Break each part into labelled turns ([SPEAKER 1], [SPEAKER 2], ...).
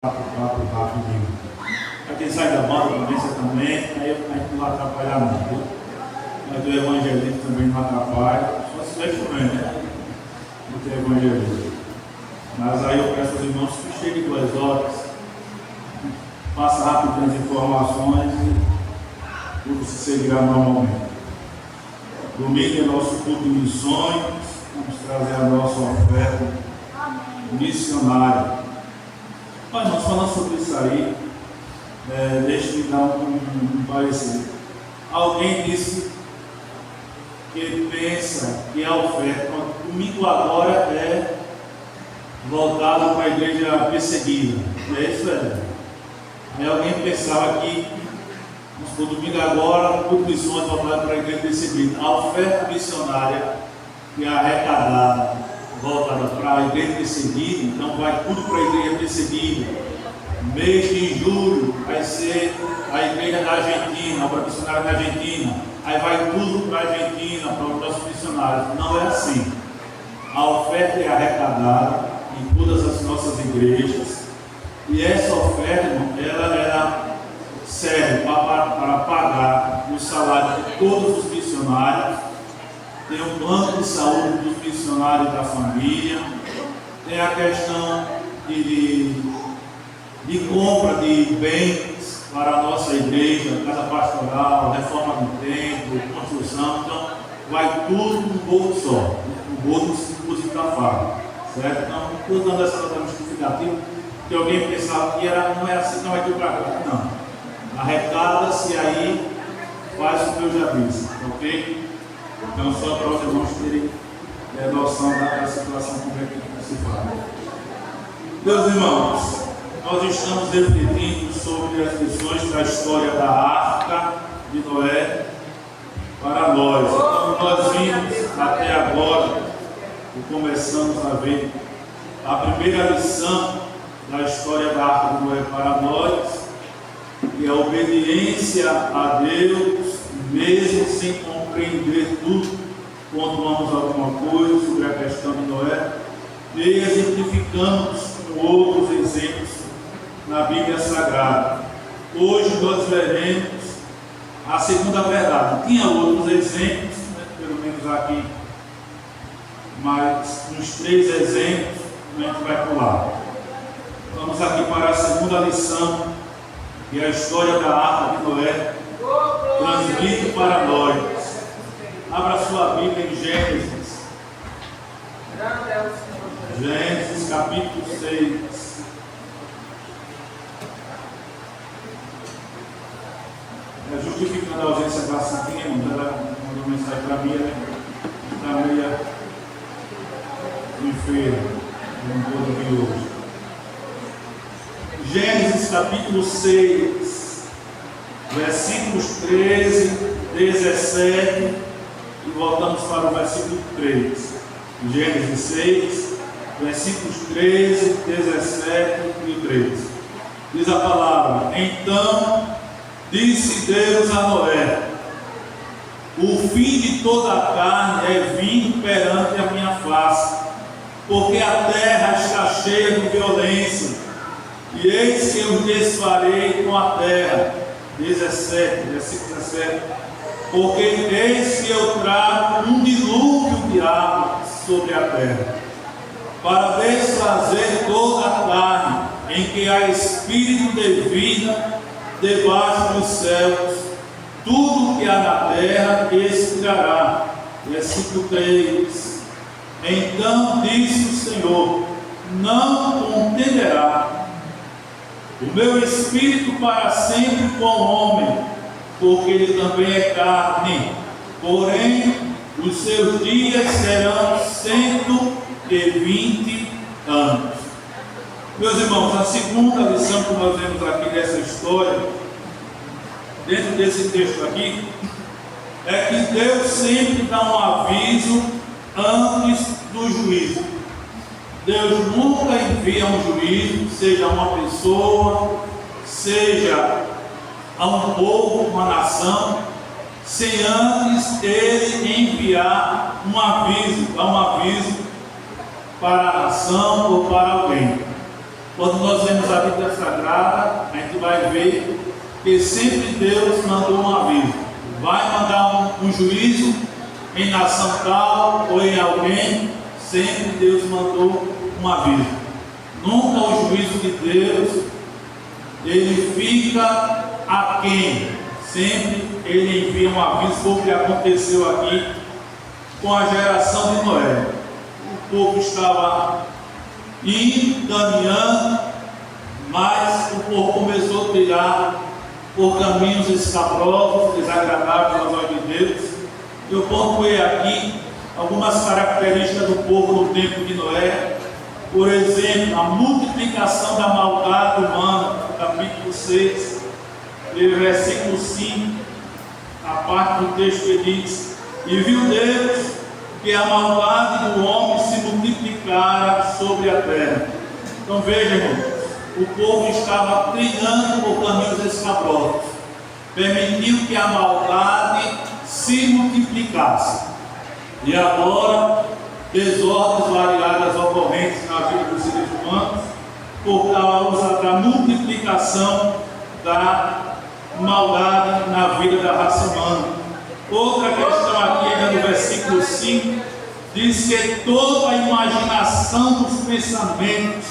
[SPEAKER 1] papo rapidinho. Para quem sai da banda, conversa também, aí a gente não vai atrapalhar muito. Mas o evangelismo também não atrapalha, só se estiver chovendo, né? Não tem evangelismo. Mas aí eu peço aos irmãos que cheguem 2 horas, passa rapidinho as informações e tudo se seguirá normalmente. Domingo é nosso culto de missões, vamos trazer a nossa oferta missionária. Mas nós falamos sobre isso aí, deixa-me dar um parecer. Alguém disse que pensa que a oferta, domingo agora é voltado para a igreja perseguida. É isso, Aí alguém pensava que o domingo agora, por missões voltado para a igreja perseguida. A oferta missionária que é arrecadada, voltada para a igreja perseguida, então vai tudo para a igreja perseguida. Mês de julho vai ser a igreja da Argentina, para missionária da Argentina. Aí vai tudo para a Argentina, para os nossos missionários. Não é assim. A oferta é arrecadada em todas as nossas igrejas. E essa oferta, ela serve para pagar o salário de todos os missionários. Tem um plano de saúde dos missionários da família. Tem a questão de compra de bens para a nossa igreja, casa pastoral, reforma do templo, construção. Então, vai tudo no bolo só, no bolo inclusive da fábrica, certo? Então, não estou dando essa nota justificativa, que alguém pensava que não era assim, não vai ter para cá. Não. Arrecada-se aí, faz o que eu já disse, ok? Então, só para os irmãos terem noção da situação como é que se faz. Meus irmãos, nós estamos refletindo sobre as lições da história da Arca de Noé para nós. Então, nós vimos até agora e começamos a ver a primeira lição da história da Arca de Noé para nós, que é a obediência a Deus, mesmo sem compreender tudo, quando vamos a alguma coisa sobre a questão de Noé, e exemplificamos com outros exemplos na Bíblia Sagrada. Hoje nós veremos a segunda verdade. Tinha outros exemplos, pelo menos aqui, mas uns 3 exemplos a gente vai pular. Vamos aqui para a segunda lição, que é a história da Arca de Noé, transmite para nós. Abra sua Bíblia em Gênesis. Gênesis capítulo 6. Justificando a ausência da Cidinha, ela mandou mensagem para mim, está meio enferma, não vou dormir hoje. Gênesis capítulo 6, versículos 13, 17 e voltamos para o versículo 3. Gênesis 6, versículos 13, 17 e 13. Diz a palavra: Então disse Deus a Noé: O fim de toda a carne é vindo perante a minha face, porque a terra está cheia de violência, e eis que eu desfarei com a terra. 17, versículo 17. Porque eis que eu trago um dilúvio de água sobre a terra, para desfazer toda a carne, em que há espírito de vida debaixo dos céus. Tudo que há na terra expirará. Versículo 3. Então disse o Senhor: Não contenderá o meu espírito para sempre com o homem, porque ele também é carne, porém os seus dias serão 120 anos. Meus irmãos, a segunda lição que nós vemos aqui dessa história, dentro desse texto aqui, é que Deus sempre dá um aviso antes do juízo. Deus nunca envia um juízo, seja a uma pessoa, seja a um povo, uma nação, sem antes ele enviar um aviso, dar um aviso para a nação ou para alguém. Quando nós vemos a Bíblia Sagrada, a gente vai ver que sempre Deus mandou um aviso. Vai mandar um juízo em nação tal ou em alguém, sempre Deus mandou um aviso. Nunca o juízo de Deus, ele fica aquém. Sempre ele envia um aviso. Foi o que aconteceu aqui com a geração de Noé. O povo estava caminhando, mas o povo começou a trilhar por caminhos escabrosos, desagradáveis aos olhos de Deus. Eu pontuei aqui algumas características do povo no tempo de Noé. Por exemplo, a multiplicação da maldade humana, no capítulo 6, versículo 5, a parte do texto que diz: e viu Deus que a maldade do homem se multiplicara sobre a terra. Então veja, irmãos, o povo estava trilhando por caminhos escabrosos, permitiu que a maldade se multiplicasse. E agora, desordens variadas ocorrentes na vida dos seres humanos, por causa da multiplicação da maldade na vida da raça humana. Outra questão aqui, ainda no versículo 5, diz que toda a imaginação dos pensamentos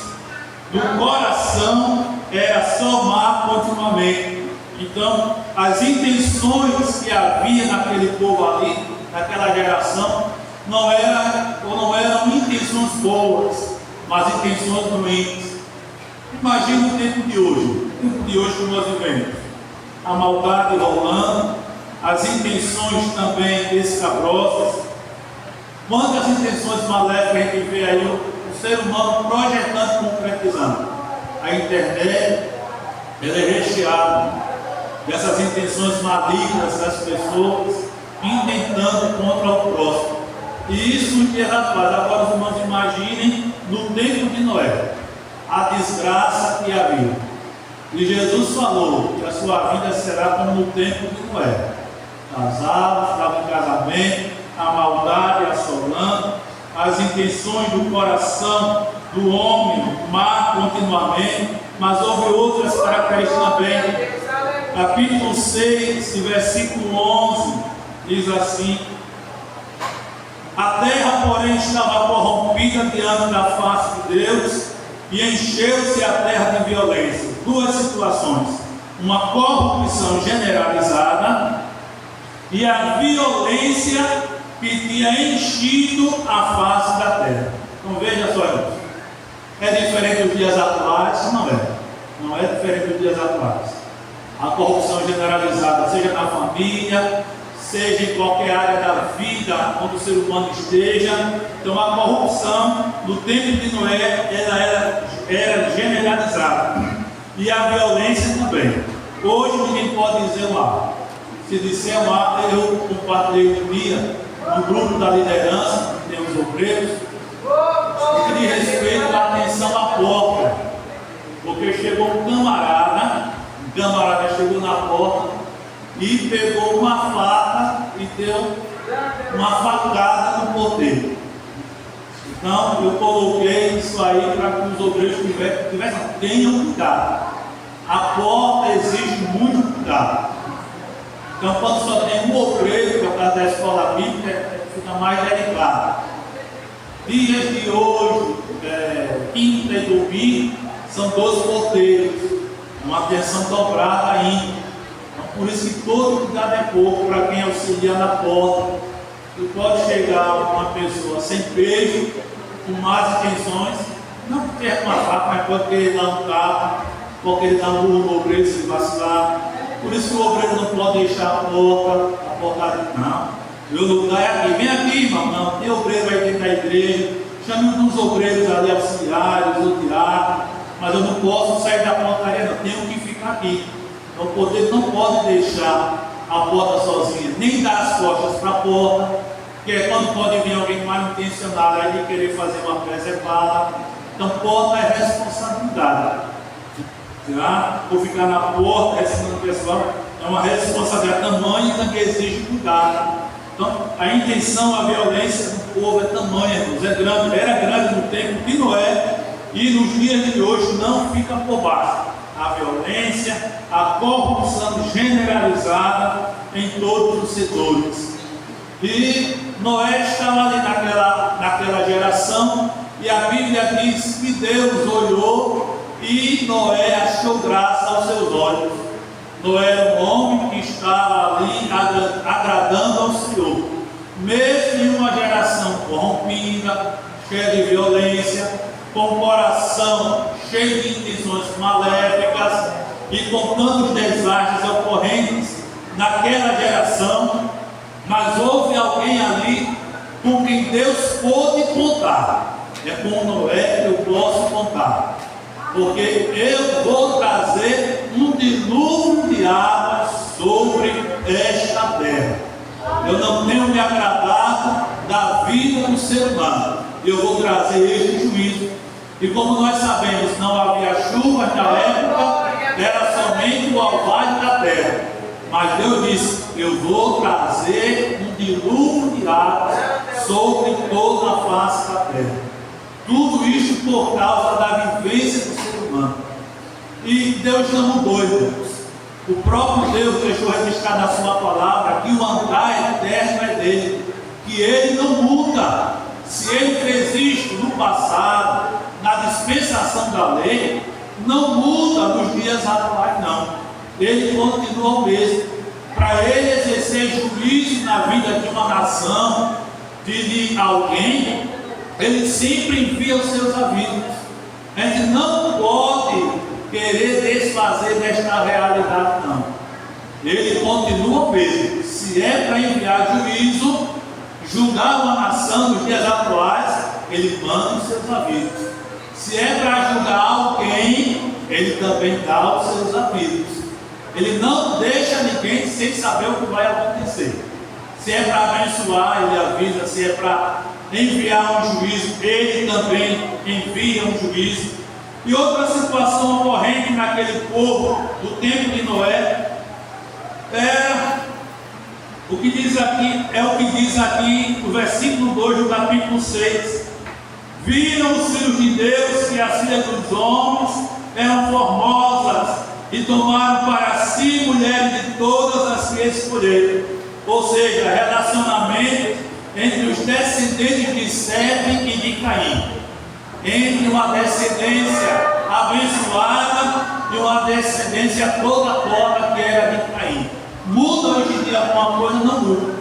[SPEAKER 1] do coração era só má continuamente. Então, as intenções que havia naquele povo ali, naquela geração, não eram intenções boas, mas intenções ruins. Imagina o tempo de hoje que nós vivemos. A maldade rolando, as intenções também escabrosas. Quantas intenções maléficas a gente vê aí o ser humano projetando e concretizando. A internet, ela é recheada dessas intenções malignas das pessoas intentando contra o próximo. E isso em terra faz. Agora os irmãos imaginem no tempo de Noé a desgraça que havia. E Jesus falou que a sua vida será como no tempo de Noé. Casados, estavam em casamento, a maldade assolando, as intenções do coração do homem má continuamente, mas houve outras características também. Capítulo 6, versículo 11, diz assim: a terra, porém, estava corrompida diante da face de Deus, e encheu-se a terra de violência. Duas situações: uma corrupção generalizada e a violência que tinha enchido a face da terra. Então veja só isso. É diferente dos dias atuais? Não é diferente dos dias atuais. A corrupção generalizada, seja na família, seja em qualquer área da vida onde o ser humano esteja. Então a corrupção no tempo de Noé era generalizada, e a violência também. Hoje ninguém pode dizer um ato. Se disser um ato, eu compartilhei um dia no grupo da liderança, que tem os obreiros, que diz respeito à atenção à porta, porque chegou um camarada chegou na porta e pegou uma faca e deu uma facada no porteiro. Então eu coloquei isso aí para que os obreiros tenham cuidado. A porta exige muito cuidado. Então quando só tem um obreiro, que é o caso da escola bíblica, fica mais delicado. Dias de hoje, quinta e domingo, são 12 porteiros, uma atenção dobrada ainda. Então, por isso que todo cuidado é pouco para quem auxilia na porta. E pode chegar uma pessoa sem beijo, com más intenções, não porque é uma faca, mas porque ele dá um tapa, porque ele dá um burro no obreiro se vacilar. Por isso que o obreiro não pode deixar a porta, não. Meu lugar é aqui, vem aqui, irmão. Não, tem obreiro aí dentro da igreja, chame uns obreiros ali auxiliares, ou diácono, mas eu não posso sair da portaria, não, tenho que ficar aqui. Então o poder não pode deixar a porta sozinha, nem dar as costas para a porta, porque é quando pode vir alguém mal intencionado aí de querer fazer uma preservada. Então porta é responsabilidade. Por ficar na porta, ensinando o pessoal, é uma responsabilidade tamanha que exige cuidado. Então, a intenção, a violência do povo é tamanha, irmãos, é grande, era grande no tempo de Noé, e nos dias de hoje não fica por baixo. A violência, a corrupção generalizada em todos os setores. E Noé estava ali naquela geração, e a Bíblia diz que Deus olhou e Noé achou graça aos seus olhos. Noé era um homem que estava ali agradando ao Senhor, mesmo em uma geração corrompida, cheia de violência, com o coração cheio de intenções maléficas e com tantos desastres ocorrentes naquela geração. Mas houve alguém ali com quem Deus pôde contar. É com Noé que eu posso contar, porque eu vou trazer um dilúvio de águas sobre esta terra. Eu não tenho me agradado da vida do ser humano. Eu vou trazer este juízo. E como nós sabemos, não havia chuvas na época, era somente o orvalho da terra. Mas Deus disse: eu vou trazer um dilúvio de águas sobre toda a face da terra. Tudo isso por causa da vivência do ser humano. E Deus não mudou, irmãos. O próprio Deus deixou registrado na sua palavra que o andar eterno é dele, que ele não muda. Se ele fez isto no passado, na dispensação da lei, não muda nos dias atuais, não. Ele continua o mesmo. Para ele exercer juízo na vida de uma nação, de alguém, ele sempre envia os seus avisos. A gente não pode querer desfazer desta realidade, não. Ele continua o mesmo. Se é para enviar juízo, julgar uma nação nos dias atuais, ele manda os seus avisos. Se é para julgar alguém, ele também dá os seus avisos. Ele não deixa ninguém sem saber o que vai acontecer. Se é para abençoar, ele avisa. Se é para enviar um juízo, ele também envia um juízo. E outra situação ocorrente naquele povo do tempo de Noé o que diz aqui no versículo 2 do capítulo 6. Viram os filhos de Deus que as filhas dos homens eram formosas e tomaram para si mulheres de todas as que escolheram. Ou seja, relacionamento entre os descendentes de Sete e de Caim, entre uma descendência abençoada e uma descendência toda que era de Caim. Muda hoje em dia alguma coisa? Não muda.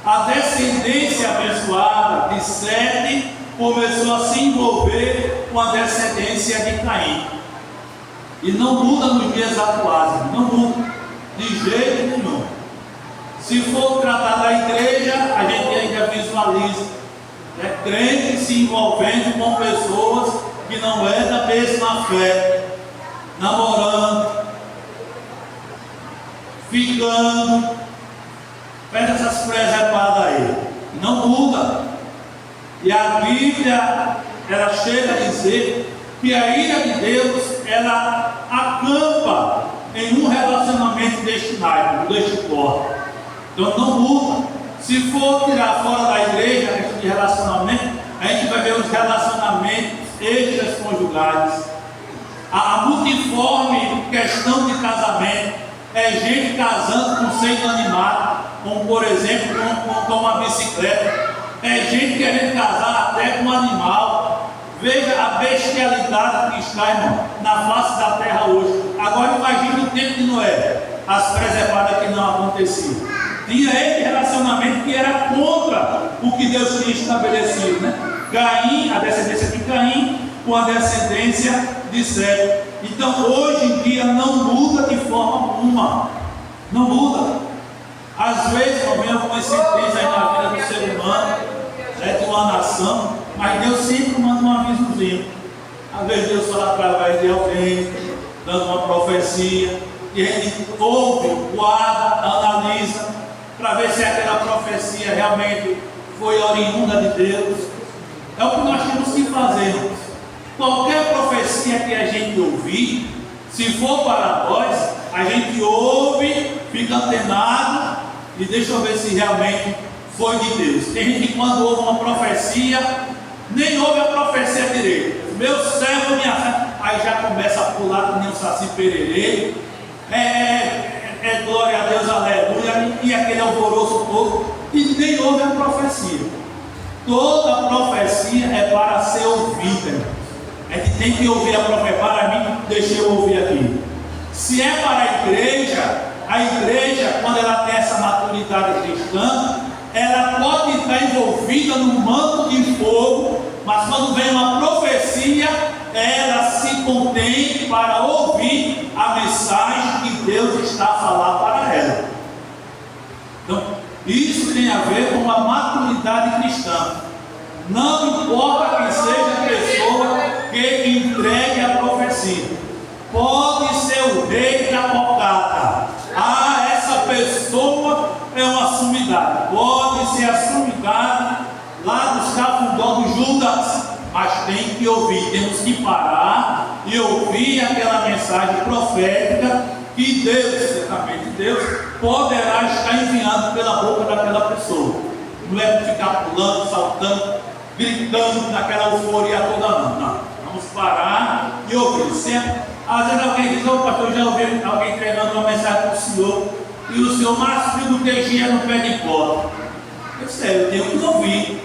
[SPEAKER 1] A descendência abençoada de Sete começou a se envolver com a descendência de Caim. E não muda nos dias atuais, não muda de jeito nenhum. Se for tratar da igreja, a gente ainda visualiza crentes se envolvendo com pessoas que não é da mesma fé, namorando, ficando, pega essas presepadas aí, não muda. E a Bíblia, ela chega a dizer que a ira de Deus, ela acampa em um relacionamento deste naipe, deste porte. Então não muda. Se for tirar fora da igreja a questão de relacionamento, a gente vai ver os relacionamentos extraconjugais. A multiforme questão de casamento é gente casando com seio animado, como por exemplo com uma bicicleta. É gente querendo casar até com um animal. Veja a bestialidade que está, irmão, na face da terra hoje. Agora imagine o tempo de Noé, as presepadas que não aconteciam. Tinha esse relacionamento que era contra o que Deus tinha estabelecido, né? Caim, a descendência de Caim, com a descendência de Sete. Então hoje em dia não muda de forma alguma. Não muda. Às vezes vem algumas sentenças aí na vida do ser humano, de uma nação, mas Deus sempre manda um avisozinho. Às vezes Deus fala através de alguém, dando uma profecia, e a gente ouve, guarda, analisa, para ver se aquela profecia realmente foi oriunda de Deus. É o que nós temos que fazer. Qualquer profecia que a gente ouvir, se for para nós, a gente ouve, fica antenado e deixa eu ver se realmente foi de Deus. Tem gente que quando ouve uma profecia, nem ouve a profecia direito. meu servo, minha serva. Aí já começa a pular que nem um saci pererê. Glória a Deus, aleluia, e aquele alvoroço todo, e nem houve a profecia. Toda profecia é para ser ouvida. É que tem que ouvir a profecia. Para mim, deixa eu ouvir aqui. Se é para a igreja, quando ela tem essa maturidade cristã, ela pode estar envolvida no manto de fogo, mas quando vem uma profecia, ela se contém para ouvir a mensagem que Deus está a falar para ela. Então, isso tem a ver com a maturidade cristã. Não importa quem seja a pessoa que entregue a profecia. Pode ser o rei da cocada. Essa pessoa é uma sumidade. Pode ser a sumidade lá dos cafundó do Judas. Mas tem que ouvir, temos que parar e ouvir aquela mensagem profética que Deus, certamente Deus, poderá estar enviando pela boca daquela pessoa. Não é ficar pulando, saltando, gritando naquela euforia toda, não. Vamos parar e ouvir. Sempre, às vezes alguém diz, pastor, já ouvi alguém treinando uma mensagem para o senhor, e o senhor mais frio do que gira no pé de porta. Eu tenho que ouvir.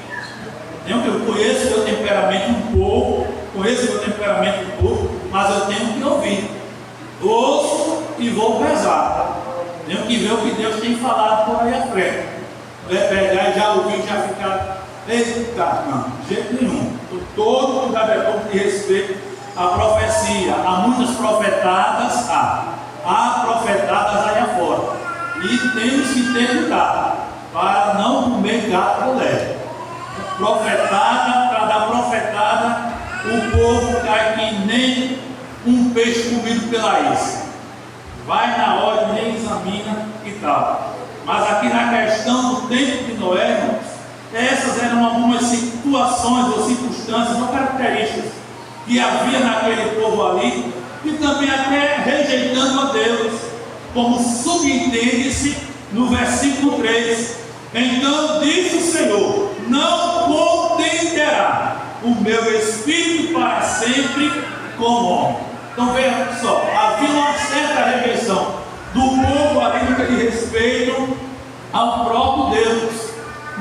[SPEAKER 1] Eu conheço meu temperamento um pouco, mas eu tenho que ouvir. Ouço e vou pesar. Tenho que ver o que Deus tem falado por aí à frente. Não é pegar e já ouvir, já ficar, eita, não, de jeito nenhum. Todo lugar é bom de respeito à profecia. Há muitas profetadas, há profetadas aí afora. E temos que ter cuidado para não comer gato por leve. Profetada, para dar profetada, o povo cai que nem um peixe comido pela isca. Vai na hora e nem examina e tal. Mas aqui na questão do tempo de Noé, irmãos, essas eram algumas situações ou circunstâncias ou características que havia naquele povo ali, e também até rejeitando a Deus, como subentende-se no versículo 3. Então disse o Senhor: não contenderá o meu espírito para sempre com o homem. Então veja só, havia uma certa rejeição do povo ali no que diz respeito ao próprio Deus.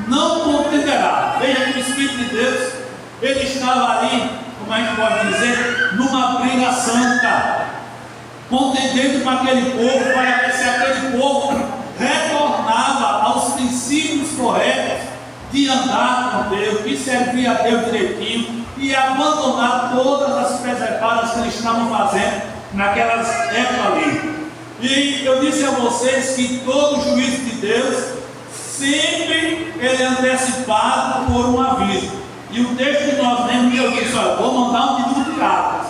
[SPEAKER 1] Não contenderá. Veja que o Espírito de Deus, ele estava ali, como a gente pode dizer, numa briga santa, contendendo com aquele povo, para ver se aquele povo retornava aos princípios corretos de andar com Deus, de servir a Deus direitinho e abandonar todas as preservadas que eles estavam fazendo naquelas épocas ali. E eu disse a vocês que todo juízo de Deus sempre ele é antecipado por um aviso. E o texto que nós lemos, eu disse: olha, vou mandar um pedido de cartas.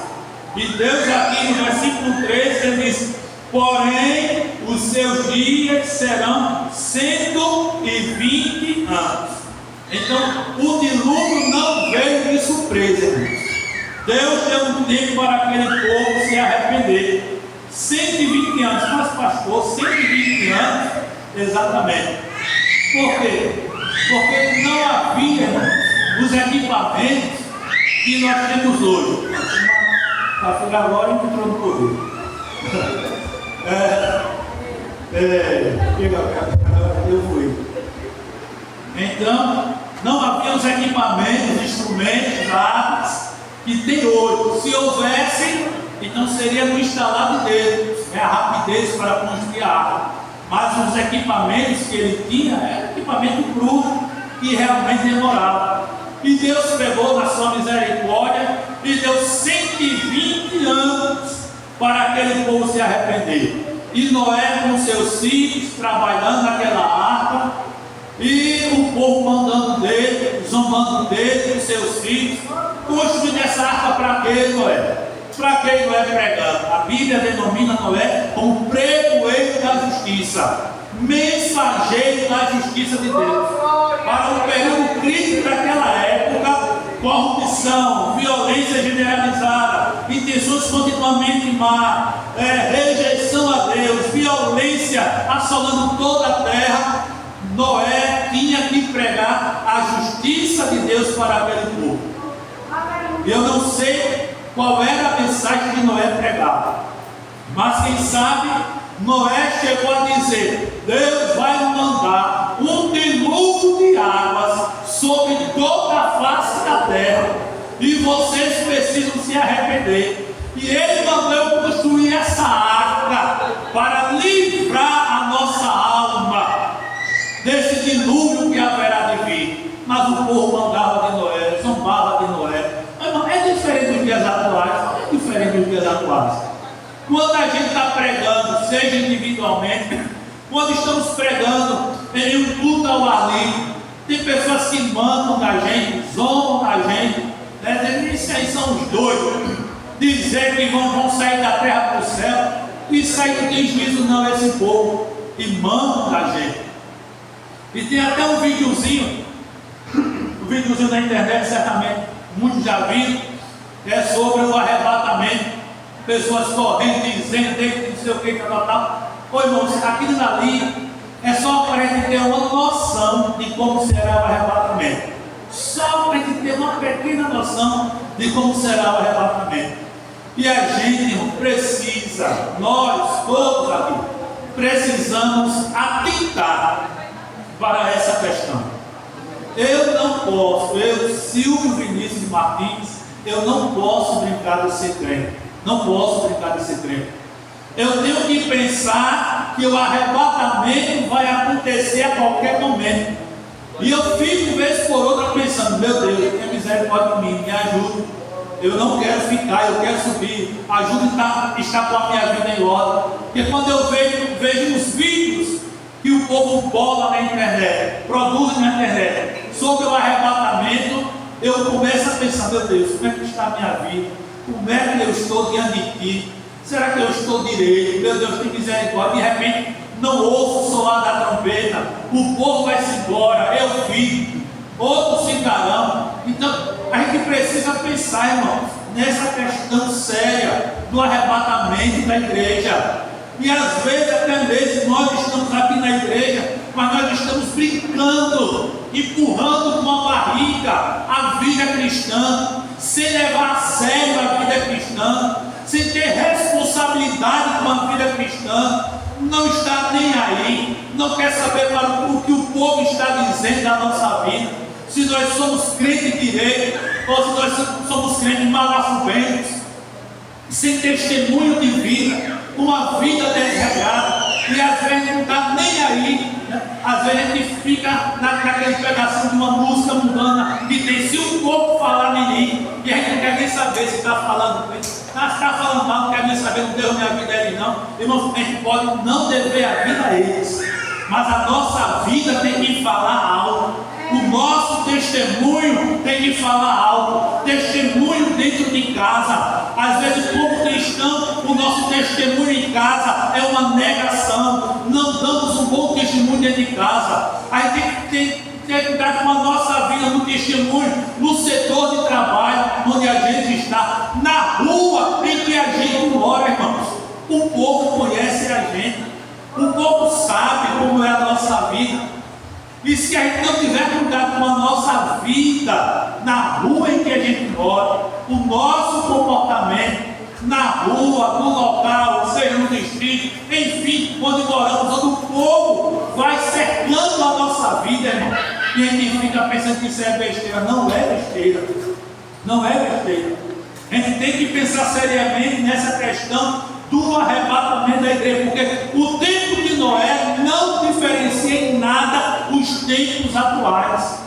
[SPEAKER 1] E Deus aqui no versículo 3 ele diz: porém os seus dias serão 120 anos. Então o dilúvio não veio de surpresa, irmãos. Deus deu um tempo para aquele povo se arrepender. 120 anos, mas pastor, 120 anos, exatamente. Por quê? Porque não havia, irmãos, os equipamentos que nós temos hoje. Pastor agora entrou no Covid. Eu fui. Então, não havia os equipamentos, instrumentos, armas que tem hoje. Se houvesse, então seria no instalar de Deus, a rapidez para construir a arma. Mas os equipamentos que ele tinha eram equipamento bruto e realmente demorava. E Deus pegou na sua misericórdia e deu 120 anos para aquele povo se arrepender. E Noé com seus filhos trabalhando naquela arca, e o povo mandando dele, zombando dele, com seus filhos. Construindo essa arca para quê, Noé? Para quem Noé pregando? A Bíblia denomina Noé como pregoeiro da justiça, mensageiro da justiça de Deus. Para um período crítico daquela época, corrupção, violência generalizada, intenções continuamente má, rejeição a Deus, violência assolando toda a terra, Noé tinha que pregar a justiça de Deus para aquele povo. E eu não sei qual era a mensagem que Noé pregava, mas quem sabe Noé chegou a dizer: Deus vai mandar um dilúvio de águas sobre toda a face da terra, e vocês precisam se arrepender. E ele mandou eu construir essa arca para livrar a nossa alma desse dilúvio que haverá de vir. Mas o povo mandava de Noé, zombava de Noé. É diferente dos dias atuais, é diferente dos dias atuais. Quando a gente está pregando, seja individualmente, quando estamos pregando em um culto ao ar livre, tem pessoas que mandam da gente, zombam da gente, né? Dizendo, isso aí são os doidos, dizer que vão sair da terra para o céu. Isso aí não tem juízo não, esse povo, e mandam da gente. E tem até um videozinho na internet, certamente muitos já viram, é sobre o arrebatamento. Pessoas correndo, dizendo, não sei o que, tal. Ô irmãos, aquilo ali é só para a gente ter uma noção de como será o arrebatamento. Só para a gente ter uma pequena noção de como será o arrebatamento. E a gente, irmão, precisa, nós todos aqui, precisamos atentar para essa questão. Eu não posso, Silvio Vinícius Martins, eu não posso brincar de ser crente. Não posso brincar de ser crente. Eu tenho que pensar que o arrebatamento vai acontecer a qualquer momento. E eu fico, vez por outra, pensando: meu Deus, tenha misericórdia de mim, me ajude. Eu não quero ficar, eu quero subir. Ajude a estar com a minha vida em ordem. Porque quando eu vejo os vídeos que o povo bola na internet, produz na internet, sobre o arrebatamento, eu começo a pensar: meu Deus, como é que está a minha vida? Como é que eu estou diante de ti? Será que eu estou direito? Meu Deus, tem misericórdia. De repente, não ouço o soar da trompeta, o povo vai-se embora, eu fico, outros ficarão. Então, a gente precisa pensar, irmãos, nessa questão séria do arrebatamento da igreja. E às vezes, até mesmo, nós estamos aqui na igreja, mas nós estamos brincando, empurrando com a barriga a vida cristã, sem levar a sério a vida cristã, sem ter responsabilidade com a vida cristã, não está nem aí, não quer saber para o que o povo está dizendo da nossa vida, se nós somos crentes direito, ou se nós somos crentes malafubentos, sem testemunho de vida, uma vida desregrada, e às vezes não está nem aí, né? Às vezes a gente fica naquele pedacinho de uma música mundana que tem: se o povo falar em mim, e a gente não quer nem saber se está falando bem, está falando mal, não quer nem saber, não deu minha vida a ele não. Irmãos, a gente pode não dever a vida a eles, mas a nossa vida tem que falar algo. O nosso testemunho tem que falar algo. Testemunho dentro de casa. Às vezes, como cristão, o nosso testemunho em casa é uma negação. Não damos um bom testemunho dentro de casa. Aí tem que dar com a nossa vida no testemunho, no setor de trabalho, onde a gente está, na rua em que a gente mora, irmãos. O povo conhece a gente. O povo sabe como é a nossa vida. E se a gente não tiver cuidado com a nossa vida na rua em que a gente mora, o nosso comportamento na rua, no local, seja no distrito, enfim, onde moramos, onde o povo vai cercando a nossa vida, irmão, e a gente fica pensando que isso é besteira. Não é besteira, não é besteira. A gente tem que pensar seriamente nessa questão do arrebatamento da igreja, porque o tempo de Noé não diferencia em nada os tempos atuais.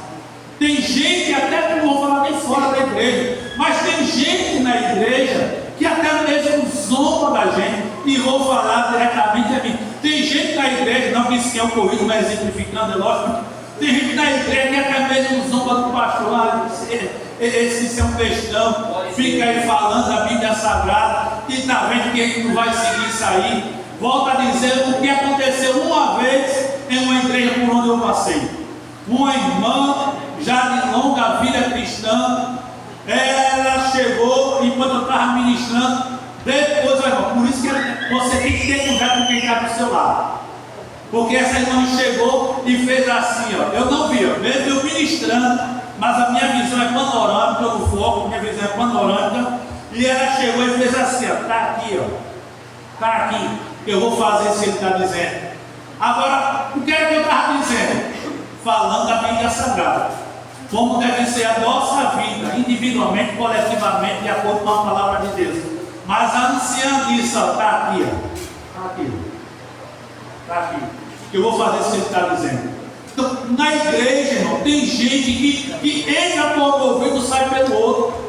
[SPEAKER 1] Tem gente, até não vou falar nem fora da igreja, mas tem gente na igreja que até mesmo zomba da gente, e vou falar diretamente a mim. Tem gente na igreja, não que isso é ocorrido, mas exemplificando, é lógico. Tem gente na igreja que até mesmo zomba do pastor, esse é um cristão, fica aí falando da Bíblia Sagrada, e está vendo que a gente não vai seguir isso aí. Volta a dizer o que aconteceu uma vez em uma igreja por onde eu passei. Uma irmã, já de longa vida cristã, ela chegou enquanto eu estava ministrando. Depois, irmão, por isso que você tem que ter cuidado com quem está do seu lado. Porque essa irmã chegou e fez assim, ó. Eu não vi, ó, mesmo eu ministrando, mas a minha visão é panorâmica, no foco, minha visão é panorâmica. E ela chegou e fez assim, ó, está aqui, ó, está aqui, eu vou fazer isso que ele está dizendo. Agora, o que é que eu estava dizendo? Falando da Bíblia Sagrada, como deve ser a nossa vida, individualmente, coletivamente, de acordo com a palavra de Deus. Mas a anciã disse, ó, está aqui, ó, está aqui, está aqui, eu vou fazer isso que ele está dizendo. Então, na igreja, irmão, tem gente que entra por um ouvido e sai pelo outro.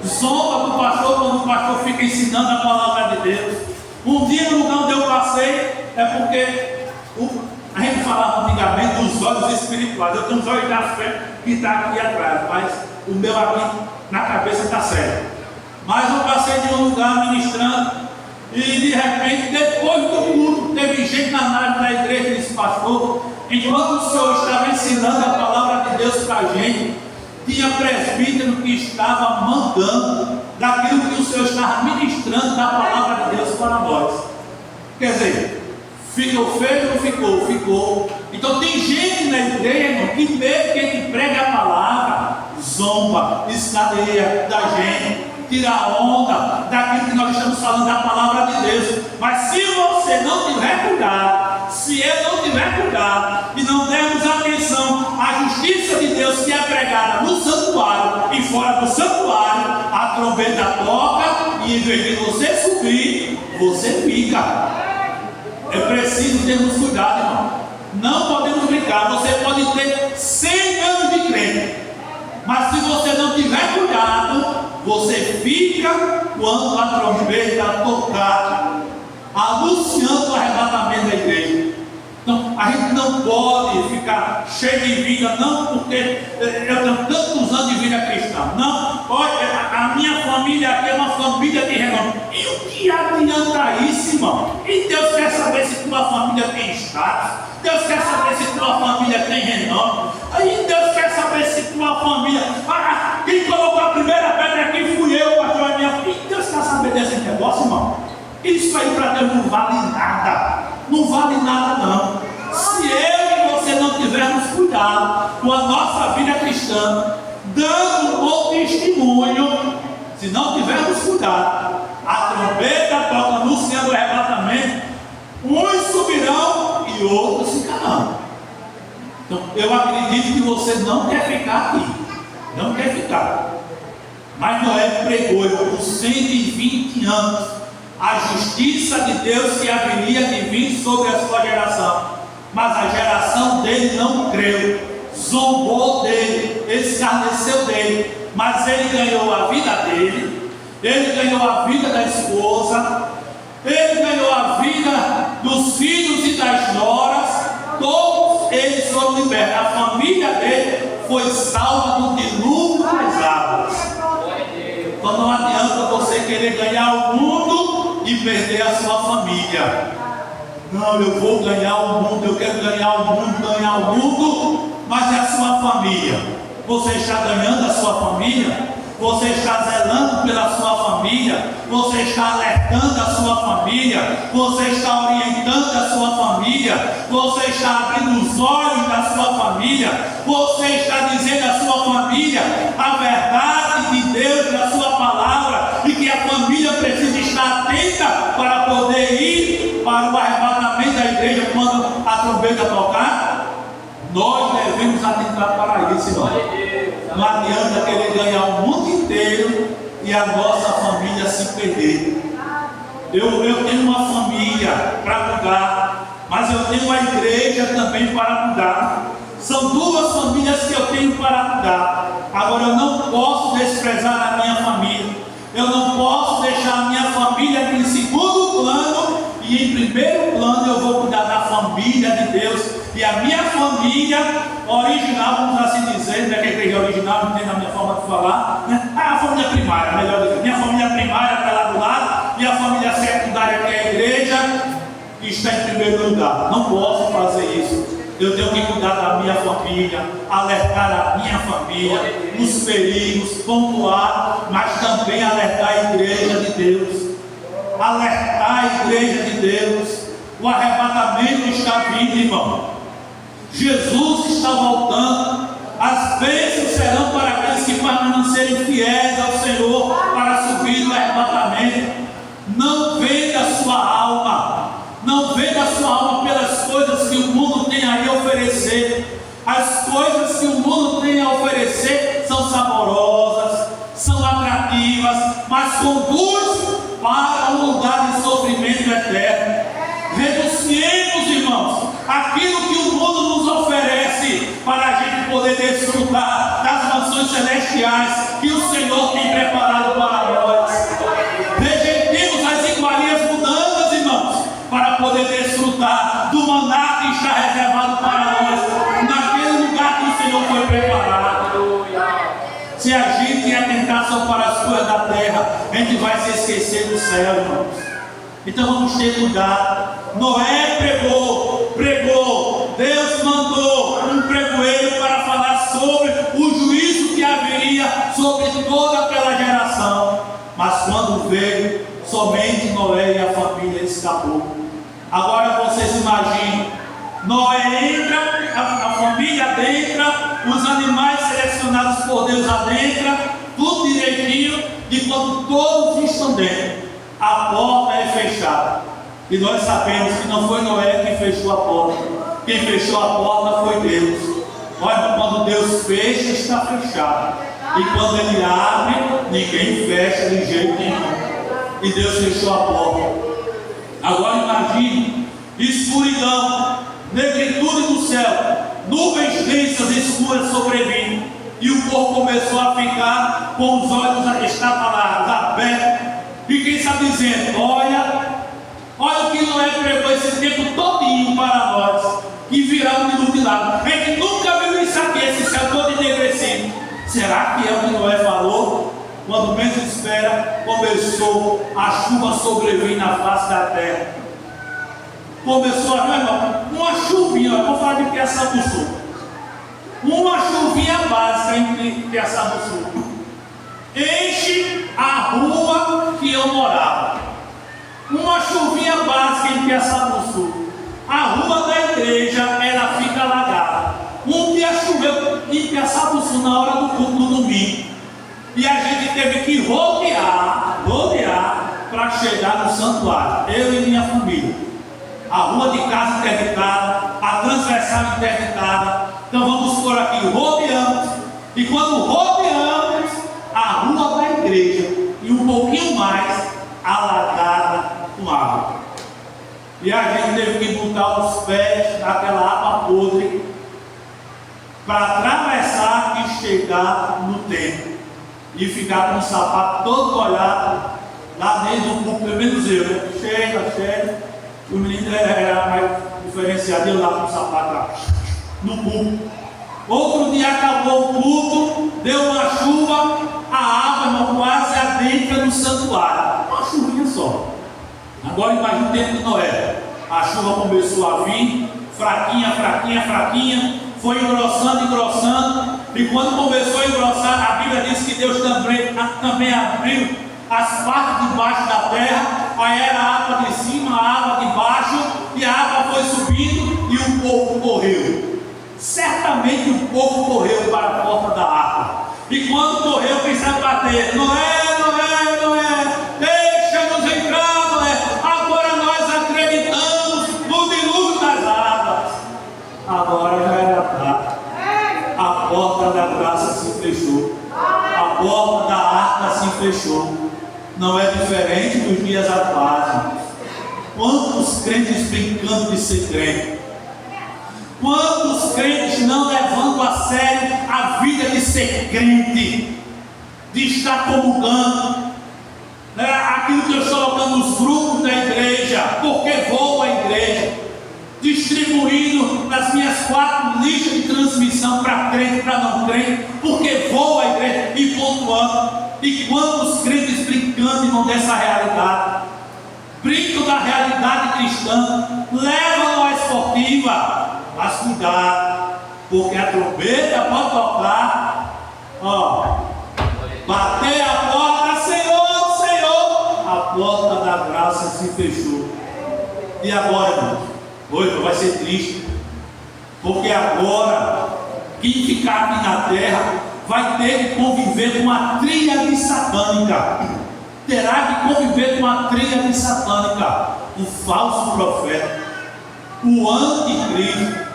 [SPEAKER 1] Zomba do pastor quando o pastor fica ensinando a palavra de Deus. Um dia no lugar onde eu passei, é porque a gente falava antigamente dos olhos espirituais. Eu tenho os olhos da fé que está aqui atrás, mas o meu aqui na cabeça está certo. Mas eu passei de um lugar ministrando e de repente, depois do culto, teve gente na nave da igreja e disse, pastor, enquanto o senhor estava ensinando a palavra de Deus para a gente, tinha presbítero que estava mandando daquilo que o Senhor estava ministrando da palavra de Deus para nós. Quer dizer, ficou feio ou não ficou? Ficou. Então tem gente na igreja, irmão, que mesmo que ele prega a palavra, zomba, escadeia da gente, tira a onda daquilo que nós estamos falando da palavra de Deus. Mas se você não tiver cuidado, se eu não tiver cuidado e não dermos atenção à justiça de Deus que é pregada no santuário e fora do santuário, a trombeta toca e em vez de você subir, você fica. É preciso termos cuidado, irmão. Não podemos brincar. Você pode ter 100 anos de crente, mas se você não tiver cuidado, você fica quando a trombeta tocar, anunciando o arrebatamento da igreja. Então, a gente não pode ficar cheio de vida, não porque eu tenho tantos anos de vida cristã. Não, olha, a minha família aqui é uma família de renome. E o que adianta isso, irmão? E Deus quer saber se tua família tem status. Deus quer saber se tua família tem renome. Aí Deus quer saber se tua família... quem colocou a primeira pedra aqui fui eu, pastor, a minha filha. Deus quer saber desse negócio, irmão? Isso aí para Deus não vale nada. Não vale nada não. Se eu e você não tivermos cuidado com a nossa vida cristã, dando um bom testemunho, se não tivermos cuidado, a trombeta toca anunciando o arrebatamento, uns subirão e outros ficarão. Então eu acredito que você não quer ficar aqui, não quer ficar. Mas Noé pregou por 120 anos a justiça de Deus que haveria de vir sobre a sua geração, mas a geração dele não creu, zombou dele, escarneceu dele, mas ele ganhou a vida dele, ele ganhou a vida da esposa, ele ganhou a vida dos filhos e das noras, todos eles foram libertos, a família dele foi salva do dilúvio das águas. Então não adianta você querer ganhar o mundo e perder a sua família. Não, eu vou ganhar o mundo, eu quero ganhar o mundo, mas é a sua família. Você está ganhando a sua família? Você está zelando pela sua família? Você está alertando a sua família? Você está orientando a sua família? Você está abrindo os olhos da sua família? Você está dizendo à sua família a verdade de Deus na sua palavra e que a família precisa estar atenta para poder ir para o arrebatamento da igreja quando a trombeta tocar? Nós devemos atentar para isso, irmão. Não adianta querer ganhar o mundo inteiro e a nossa família se perder. Eu tenho uma família para cuidar, mas eu tenho uma igreja também para cuidar. São duas famílias que eu tenho para cuidar. Agora eu não posso desprezar a minha família. Eu não posso deixar a minha família em segundo plano e em primeiro plano eu vou cuidar da família de Deus. E a minha família original, vamos assim dizer, né, que a igreja original, não tem na minha forma de falar, né? A família primária, melhor dizer, minha família primária está lá do lado, e a família secundária, que é a igreja, está em primeiro lugar. Não posso fazer isso. Eu tenho que cuidar da minha família, alertar a minha família nos perigos, pontuar, mas também alertar a igreja de Deus. Alertar a igreja de Deus. O arrebatamento está vindo, irmão. Jesus está voltando. As bênçãos serão para aqueles que permanecerem fiéis ao Senhor para subir no arrebatamento. Não venda a sua alma. Não venda a sua alma pelas coisas que o mundo tem a lhe oferecer. As coisas que o mundo tem a oferecer são saborosas, são atrativas, mas conduz para um lugar de sofrimento eterno. Renunciemos, irmãos, aquilo que o mundo nos oferece para a gente poder desfrutar das mansões celestiais que o Senhor tem preparado para nós. Rejeitemos as iguarias mundanas, irmãos, para poder desfrutar do maná que está reservado para nós, naquele lugar que o Senhor foi preparado. Se a gente atentar só para as coisas da terra, a gente vai se esquecer do céu, irmãos. Então vamos ter cuidado. Noé pregou, Deus mandou um pregoeiro para falar sobre o juízo que haveria sobre toda aquela geração. Mas quando veio, somente Noé e a família escapou. Agora vocês imaginem, Noé entra, a família adentra, os animais selecionados por Deus adentram, tudo direitinho, e quando todos estão dentro, a porta é fechada. E nós sabemos que não foi Noé quem fechou a porta. Quem fechou a porta foi Deus. Olha, quando Deus fecha, está fechado. E quando Ele abre, ninguém fecha de jeito nenhum. E Deus fechou a porta. Agora imagine, escuridão, negritude do céu, nuvens densas e escuras sobrevindo. E o povo começou a ficar com os olhos estapalados, abertos. E quem está dizendo, olha o que Noé pregou esse tempo todinho para nós, que virá um dilúvio lá. A gente nunca viu isso aqui, esse céu todo enegrecido. Será que é o que Noé falou? Quando menos espera, começou a chuva sobrevir na face da terra. Começou a ver uma chuvinha, vou falar de Piaçabuçu. Uma chuvinha básica em Piaçabuçu. Enche a rua que eu morava. Uma chuvinha básica em Piaçabuçu. A rua da igreja fica alagada. Um dia choveu em Piaçabuçu na hora do culto do domingo. E a gente teve que rodear para chegar no santuário. Eu e minha família. A rua de casa interditada, a transversal interditada. Então vamos por aqui, rodeamos. E quando rodeamos, a rua da igreja e um pouquinho mais alagada com água. E a gente teve que botar os pés naquela água podre para atravessar e chegar no templo e ficar com o sapato todo molhado lá dentro do púlpito, pelo menos eu, né? Chega. O menino era mais diferenciado, eu lá com o sapato lá no púlpito. Outro dia acabou o culto, deu uma chuva, a água, irmão, quase adentra no santuário. Uma chuvinha só. Agora imagine o tempo de Noé. A chuva começou a vir, fraquinha, foi engrossando. E quando começou a engrossar, a Bíblia diz que Deus também abriu as partes de baixo da terra. Aí era a água de cima, a água de baixo, e a água foi subindo e o povo correu. Certamente o povo correu para a porta da água. E quando correu, quem sabe bater? Noé, deixa-nos entrar, Noé. Agora nós acreditamos no dilúvio das águas. Agora já era tarde. A porta da graça se fechou. A porta da arca se fechou. Não é diferente dos dias atuais. Quantos crentes brincando de ser crente? Quantos crentes não levando a sério a vida de ser crente, de estar comungando, né? Aquilo que eu estou colocando nos grupos da igreja, porque vou à igreja, distribuindo nas minhas 4 listas de transmissão para crente e para não crente, porque vou à igreja e pontuando. E quantos crentes brincando, irmão, dessa realidade? Brincam da realidade cristã, levam a esportiva. Mas cuidado, porque a trombeta pode tocar, bater a porta, Senhor, a porta da graça se fechou. E agora, irmão? Hoje vai ser triste, porque agora quem ficar aqui na terra vai ter que conviver com a tríade satânica. Terá que conviver com a tríade satânica: o falso profeta, o anticristo,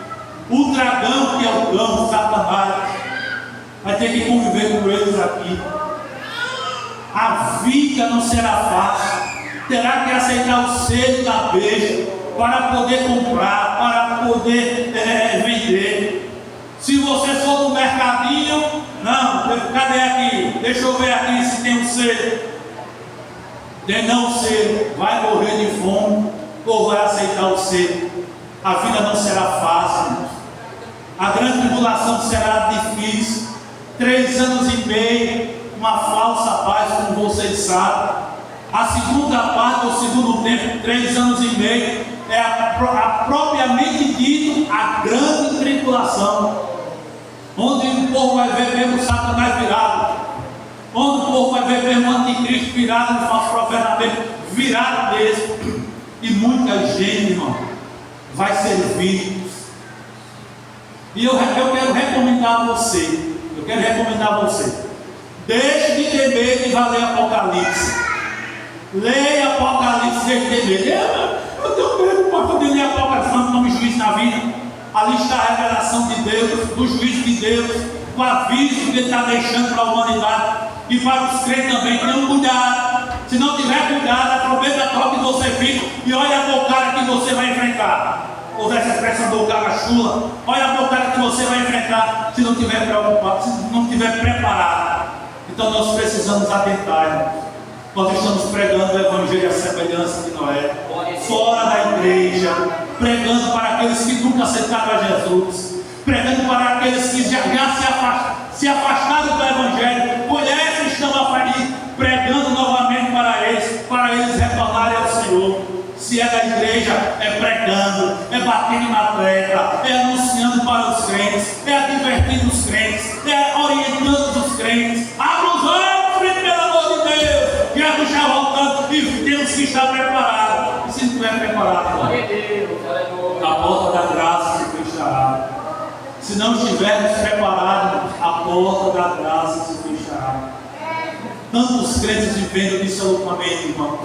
[SPEAKER 1] o dragão que é o cão, Satanás. Vai ter que conviver com eles aqui. A vida não será fácil. Terá que aceitar o selo da besta para poder comprar, para poder vender. Se você for no mercadinho, não, cadê aqui? Deixa eu ver aqui se tem um selo. Tem não selo, vai morrer de fome ou vai aceitar o selo. A vida não será fácil. A grande tribulação será difícil. 3 anos e meio, uma falsa paz, como vocês sabem. A segunda parte, ou segundo tempo, 3 anos e meio, é a propriamente dito a grande tribulação, onde o povo vai ver mesmo Satanás virado, onde o povo vai ver mesmo o anticristo virado, o falso profeta mesmo virado mesmo, e muita gente, irmão, vai ser vítima. E eu quero recomendar a você, deixe de ter medo e vá ler Apocalipse. Leia Apocalipse, deixe de ter medo. Eu tenho medo para poder ler Apocalipse, não tome juízo na vida. Ali está a revelação de Deus, do juízo de Deus, o aviso que Ele está deixando para a humanidade e para os crentes também. Tenham cuidado. Se não tiver cuidado, aproveita a troca que você fica e olha para o cara que você vai enfrentar. Usar essa expressão do cara chula. Olha para o cara que você vai enfrentar se não estiver preocupado, se não estiver preparado. Então nós precisamos atentar, irmãos. Nós estamos pregando o Evangelho à semelhança de Noé, fora da igreja, pregando para aqueles que nunca aceitaram a Jesus, pregando para aqueles que já se afastaram do Evangelho, conhecem, estão afalidos, pregando novamente para eles retornarem ao Senhor. Se é da igreja, é pregando, é batendo na tecla, é anunciando para os crentes, é advertindo os crentes, é orientando os crentes. Abra os olhos, pelo amor de Deus. Jesus está voltando e temos que estar preparados. E se não estiver preparado, a porta da graça se fechará. Se não estivermos preparados, a porta da graça se fechará. Tantos crentes vivendo dissolutamente, irmãos.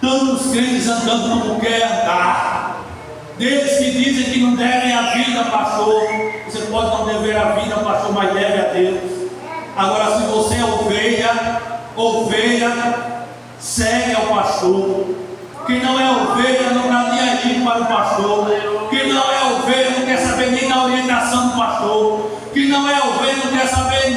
[SPEAKER 1] Tantos crentes andando como quer andar. Deles que dizem que não devem a vida, pastor. Você pode não dever a vida, pastor, mas deve a Deus. Agora, se você é ovelha, segue ao pastor. Quem não é ovelha não está nem aí para o pastor. Quem não é ovelha não quer saber nem da orientação do pastor. Quem não é ovelha não quer saber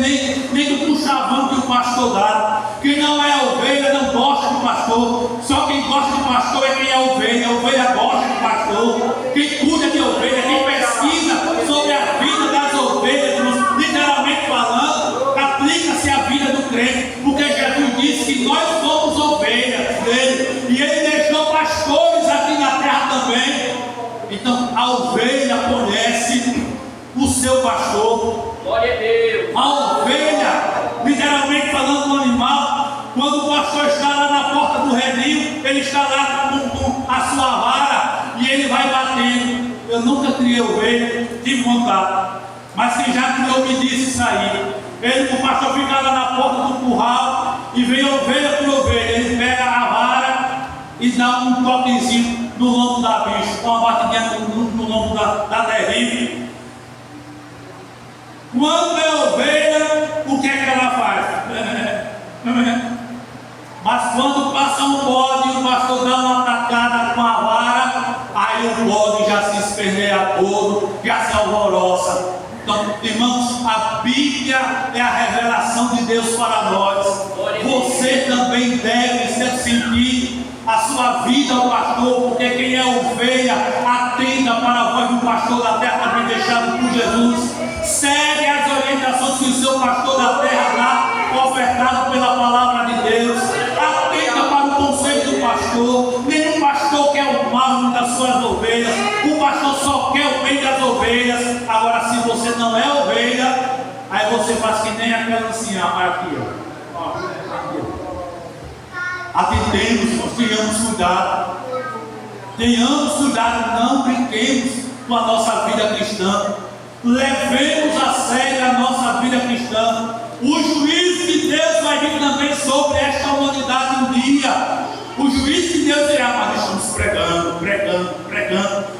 [SPEAKER 1] nem do puxavão que o pastor dá. Quem não é ovelha não gosta do pastor. Só quem gosta do pastor é quem é ovelha. A ovelha gosta do pastor. Quem cuida de ovelha, quem pesquisa sobre a vida das ovelhas, literalmente falando, aplica-se a vida do crente. Porque Jesus disse que nós somos ovelhas dele. E ele deixou pastores aqui na terra também. Então a ovelha conhece o seu pastor.
[SPEAKER 2] Glória a Deus.
[SPEAKER 1] A ovelha, literalmente falando do animal, quando o pastor está lá na porta do redil, ele está lá com a sua vara e ele vai batendo. Eu nunca criei ovelha, tive vontade, mas quem já criou me disse isso aí. O pastor fica lá na porta do curral e vem ovelha por ovelha. Ele pega a vara e dá um toquezinho no lombo da bicha, uma batidinha no lombo da terrível. Quando é ovelha, o que é que ela faz? Mas quando passa um bode e o pastor dá uma tacada com a vara, aí o bode já se esperneia todo, já se alvoroça. Então, irmãos, a Bíblia é a revelação de Deus para nós. Você também deve sentir a sua vida ao pastor, porque quem é ovelha atenta para a voz do pastor da terra, também deixado por Jesus. Segue as orientações que o seu pastor da terra dá, ofertado pela palavra de Deus. Atenta para o conselho do pastor. Nenhum pastor quer o mal das suas ovelhas. O pastor só quer o bem das ovelhas. Agora, se você não é ovelha, aí você faz que nem aquela anciã. Aqui, ó. Aqui, ó. Atentemos, tenhamos cuidado. Tenhamos cuidado, não brinquemos com a nossa vida cristã. Levemos a sério a nossa vida cristã. O juízo de Deus vai vir também sobre esta humanidade um dia. O juízo de Deus virá, mas estamos pregando.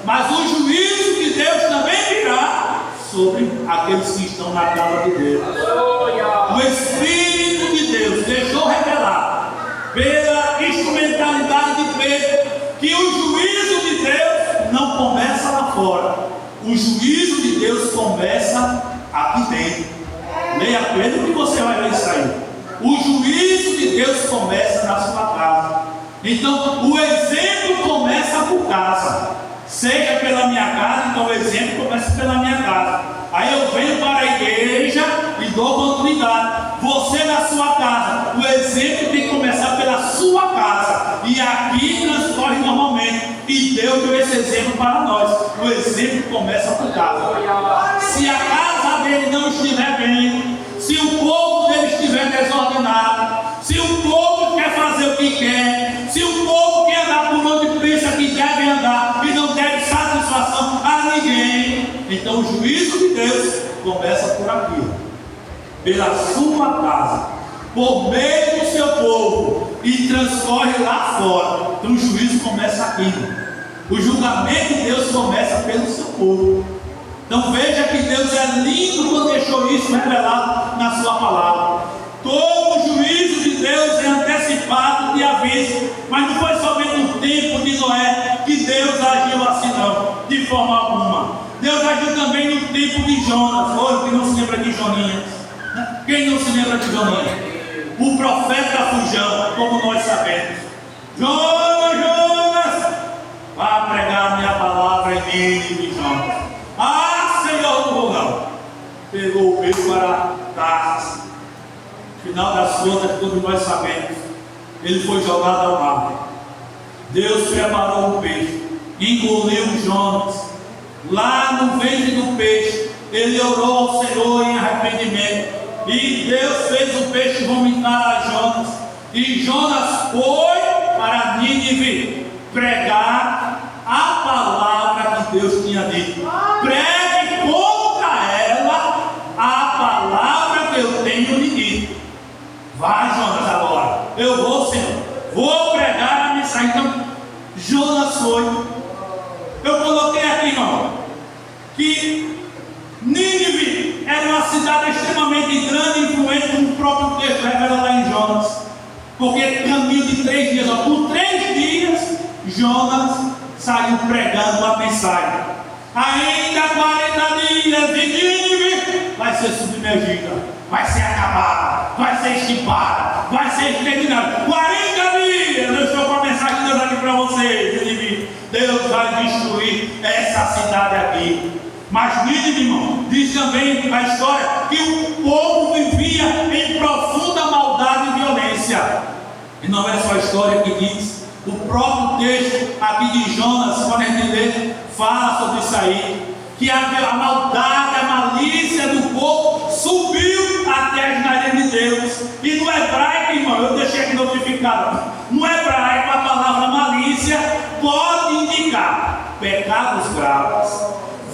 [SPEAKER 1] Mas o juízo de Deus também virá sobre aqueles que estão na casa de Deus. O Espírito de Deus deixou revelar, pela instrumentalidade de Pedro, que o juízo de Deus não começa lá fora. O juízo de Deus começa aqui dentro. Leia Pedro que você vai ver isso aí. O juízo de Deus começa na sua casa. Então o exemplo começa por casa. Seja pela minha casa, então o exemplo começa pela minha casa. Aí eu venho para a igreja e dou oportunidade. Você na sua casa, o exemplo tem que começar pela sua casa. E aqui transcorre normalmente. E Deus deu esse exemplo para nós. O exemplo começa por casa. Se a casa dele não estiver bem, se o povo dele estiver desordenado, se o povo quer fazer o que quer, se o povo quer andar por onde pensa que deve andar e não deve satisfação a ninguém, então o juízo de Deus começa por aqui, pela sua casa, por meio do seu povo, e transcorre lá fora. Então o juízo começa aqui. O julgamento de Deus começa pelo seu povo. Então veja que Deus é lindo quando deixou isso revelado na sua palavra. Todo o juízo de Deus é antecipado de aviso, mas não foi somente no tempo de Noé que Deus agiu assim não, de forma alguma. Deus agiu também no tempo de Jonas. Quem não se lembra de Joninhas? Quem não se lembra de Joninhas? O profeta fujão, como nós sabemos. Jonas, vá pregar a minha palavra em Nínive, Jonas. Senhor, não vou não. Pegou o peixe para Tarsis. Final das contas, todos nós sabemos, ele foi jogado ao mar. Deus preparou o peixe, engoliu Jonas. Lá no ventre do peixe, ele orou ao Senhor em arrependimento. E Deus fez o peixe vomitar a Jonas. E Jonas foi para Nínive pregar a palavra que Deus tinha dito. Pregue contra ela a palavra que eu tenho lhe dito. Vai, Jonas, agora. Eu vou, Senhor. Vou pregar a mensagem. Então, Jonas foi. Eu coloquei aqui, irmão, que Nínive era uma cidade extremamente grande e influente, como o próprio texto revela lá em Jonas. Porque caminho de 3 dias, ó, por 3 dias, Jonas saiu pregando a mensagem. Ainda 40 dias de Nínive vai ser submergida, vai ser acabada, vai ser extirpada, vai ser exterminada. 40 dias, eu estou com a mensagem de Deus aqui para vocês, Nínive. Deus vai destruir essa cidade aqui. Mas Nínive, irmão, diz também a história que o povo vivia em profunda maldade e violência. E não é só a história que diz. O próprio texto aqui de Jonas, quando a gente lê, fala sobre isso aí. Que a maldade, a malícia do povo subiu até as narinas de Deus. E no hebraico, irmão, eu deixei aqui notificado. No hebraico, a palavra malícia pode indicar pecados graves,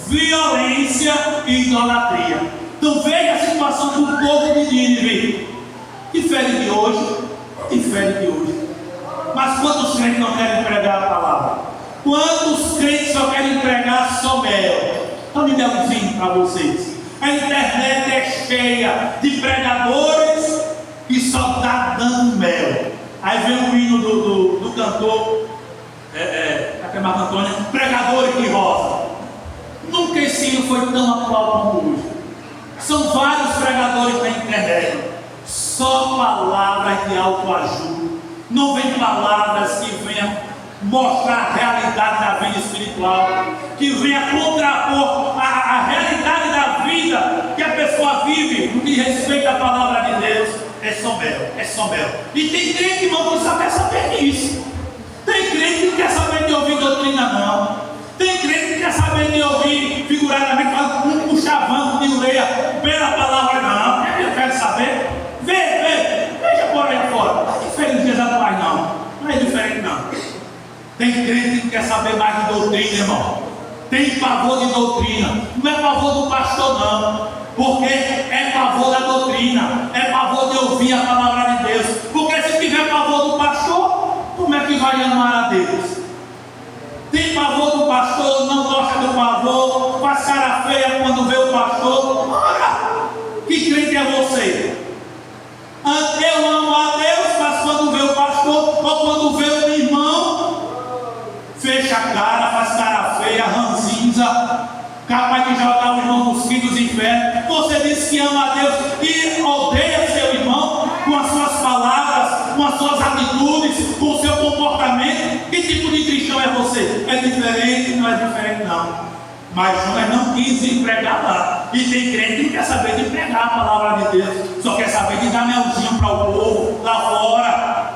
[SPEAKER 1] violência e idolatria. Então veja a situação do povo de Nínive. Difere de hoje, difere de hoje. Mas quantos crentes não querem pregar a palavra? Quantos crentes só querem pregar só mel? Então me dê um vinho para vocês. A internet é cheia de pregadores que só está dando mel. Aí vem o hino do cantor, Marco Antônio, pregadores de rosa. Nunca esse hino foi tão atual como hoje. São vários pregadores na internet. Só palavras de autoajuda. Não vem palavras que venham mostrar a realidade da vida espiritual, que venha contrapor a realidade da vida que a pessoa vive no que respeita à palavra de Deus. É só mel, é só mel. E tem crente que não só quer saber disso. Tem crente que não quer saber de ouvir doutrina, não. Tem crente que quer saber de ouvir figuradamente, um puxavão de leia pela palavra, não. Eu quero saber. Veja por aí fora. Não é diferente dias atrás, não. Não é diferente, não. Tem crente que quer saber mais de doutrina, irmão. tem pavor de doutrina. Não é pavor do pastor, não, porque é pavor da doutrina, é pavor de ouvir a palavra de Deus. Porque se tiver pavor do pastor, como é que vai amar a Deus? Tem pavor do pastor, não gosta do pavor, faz cara feia quando vê o pastor. Ora, que crente é você? Eu amo a Deus, mas quando vê o pastor ou quando vê o irmão, fecha a cara, faz cara feia, ranzinza, capaz de jogar o irmão nos filhos do inferno. Você diz que ama a Deus e odeia seu irmão com as suas palavras, com as suas atitudes, com o seu comportamento. Que tipo de cristão é você? É diferente? Não é diferente, não. Mas Jonas não quis ir pregar lá. E tem crente que não quer saber de pregar a palavra de Deus, só quer saber de dar melzinho para o povo lá fora.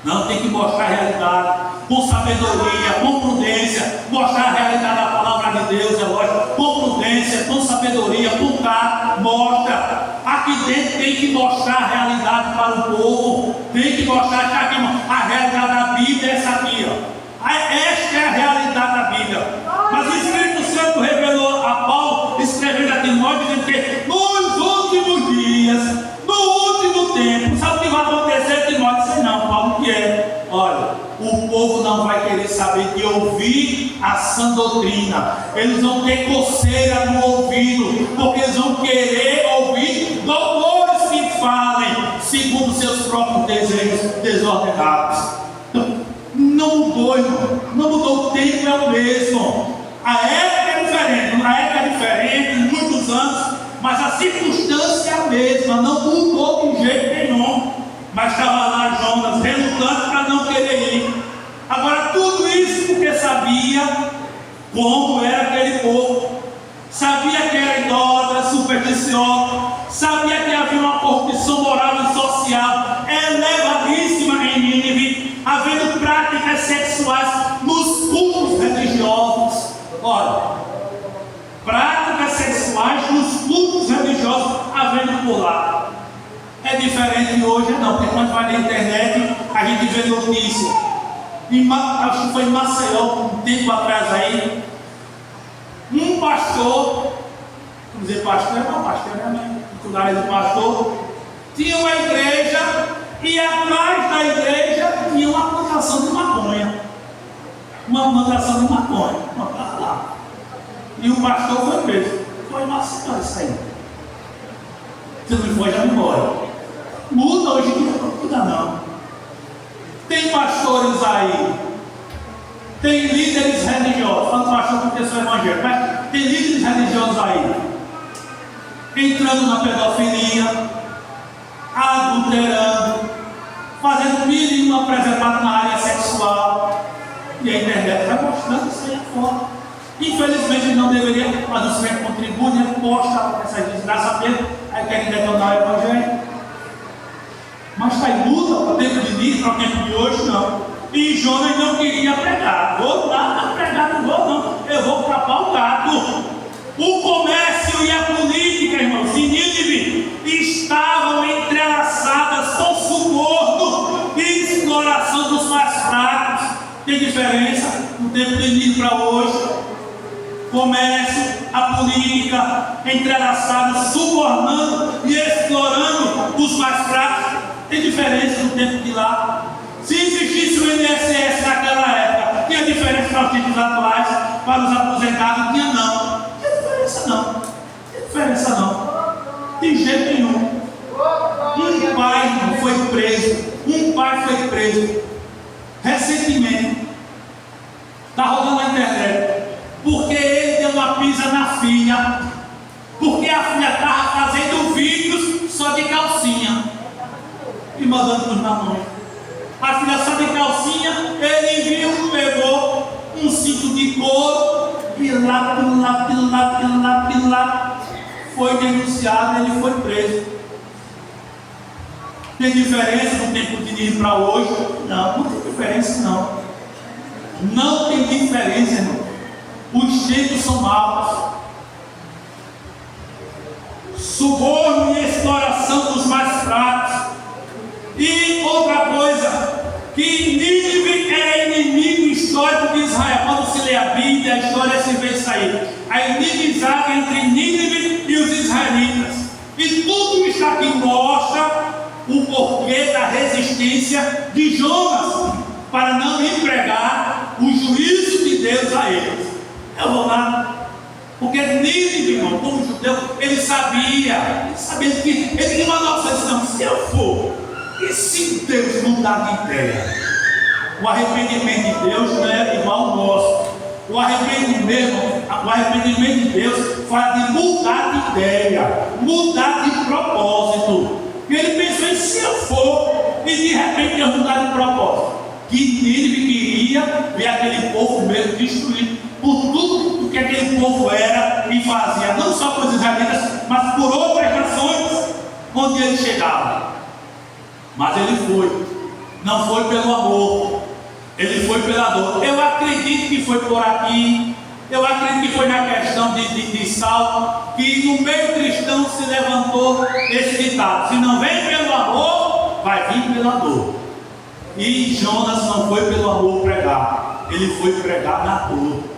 [SPEAKER 1] Não, tem que mostrar a realidade, com sabedoria, com prudência, mostrar a realidade da palavra de Deus, é lógico, com prudência, com sabedoria, com tato, mostra. Aqui dentro tem que mostrar a realidade para o povo, tem que mostrar a realidade da Bíblia, essa aqui, ó. Esta é a realidade da Bíblia. Mas o Espírito Santo revelou a Paulo, escrevendo a Timóteo, dizendo que nos últimos dias, no último tempo, sabe o que vai acontecer, Timóteo? Sei não, Paulo, o que é? Olha, o povo não vai querer saber de ouvir a sã doutrina. Eles vão ter coceira no ouvido, porque eles vão querer ouvir doutores que falem segundo seus próprios desejos desordenados. Não mudou, irmão. Não mudou, o tempo é o mesmo. A época é diferente, muitos anos, mas a circunstância é a mesma, não mudou de jeito nenhum. Mas estava lá Jonas relutando para não querer ir. Agora, tudo isso porque sabia como era aquele povo, sabia que era idólatra, supersticioso, sabia que havia uma corrupção moral e social elevadíssima em Nínive, havendo práticas sexuais nos cultos religiosos. Olha, práticas sexuais nos cultos religiosos havendo por lá. É diferente de hoje, não, porque quando vai na internet a gente vê notícia. Acho que foi em Maceió, um tempo atrás aí, um pastor, vamos dizer pastor, não, pastor, né? Titular do pastor, tinha uma igreja e atrás da igreja tinha uma plantação de maconha. Uma plantação de maconha. Lá. E o pastor foi preso. Foi Maceió isso aí. Se não foi, já me embora. Muda hoje em dia, não muda não. Tem pastores aí, tem líderes religiosos, falando pastor porque sou evangélico, mas tem líderes religiosos aí, entrando na pedofilia, adulterando, fazendo mil e uma preservado na área sexual, e a internet vai mostrando isso aí fora. Infelizmente não deveria, mas os crentes contribuem, né? Posta essas desgraças mesmo, aí querem detonar o evangelho. Mas está em luta para o tempo de Nínive, para o tempo de hoje, não. E Jonas não queria pregar. Vou lá pregar, não vou não. Eu vou capar o gato. O comércio e a política, irmãos, em Nínive estavam entrelaçadas com suborno e exploração dos mais fracos. Tem diferença no tempo de Nínive para hoje? Comércio, a política, entrelaçados, subornando e explorando os mais fracos. Tem diferença no tempo de lá. Se existisse o INSS naquela época, tinha diferença para os títulos atuais, para os aposentados? Tinha não. Não tem diferença não. Não tem diferença não. De jeito nenhum. Um pai foi preso. Um pai foi preso. Recentemente. Está rodando na internet. Porque ele deu uma pisa na filha. Porque a filha estava fazendo vídeos só de calcinha. E mandando para os mamões. A filha só de calcinha, ele viu, pegou um cinto de couro, pilar, foi denunciado, ele foi preso. Tem diferença do tempo de Nínive para hoje? Não, não tem diferença não. Não tem diferença, irmão. Os tempos são maus. Suborno e exploração dos mais fracos. E outra coisa, que Nínive era inimigo histórico de Israel. quando se lê a Bíblia, a história se vê isso aí. A inimizade entre Nínive e os israelitas. E tudo isso aqui mostra o porquê da resistência de Jonas para não entregar o juízo de Deus a eles. Eu vou lá. Porque Nínive, irmão, como judeu, ele sabia que ele tinha uma noção, não, se eu for, e se Deus mudar de ideia? O arrependimento de Deus não é igual ao nosso. O arrependimento de Deus fala de mudar de ideia, mudar de propósito. E ele pensou em se eu for, e de repente eu mudar de propósito. Que Nínive queria ver aquele povo mesmo destruído por tudo que aquele povo era e fazia, não só por israelitas, mas por outras nações onde ele chegava. Mas ele foi, não foi pelo amor, ele foi pela dor. Eu acredito que foi por aqui, eu acredito que foi na questão de Saulo, que no meio cristão se levantou esse ditado: se não vem pelo amor, vai vir pela dor. E Jonas não foi pelo amor pregar, ele foi pregar na dor.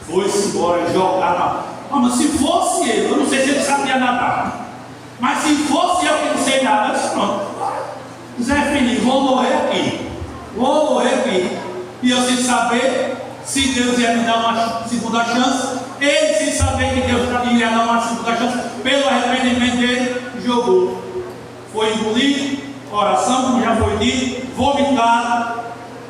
[SPEAKER 1] Foi-se embora jogar na... Mas se fosse eu não sei se ele sabia nadar, mas se fosse eu que não sei nada, eu disse, pronto, Zé Felipe, vou morrer aqui. E eu sem saber se Deus ia me dar uma segunda chance, ele sem saber que Deus ia dar uma segunda chance, pelo arrependimento dele, jogou. Foi engolido, oração, como já foi dito, vomitado,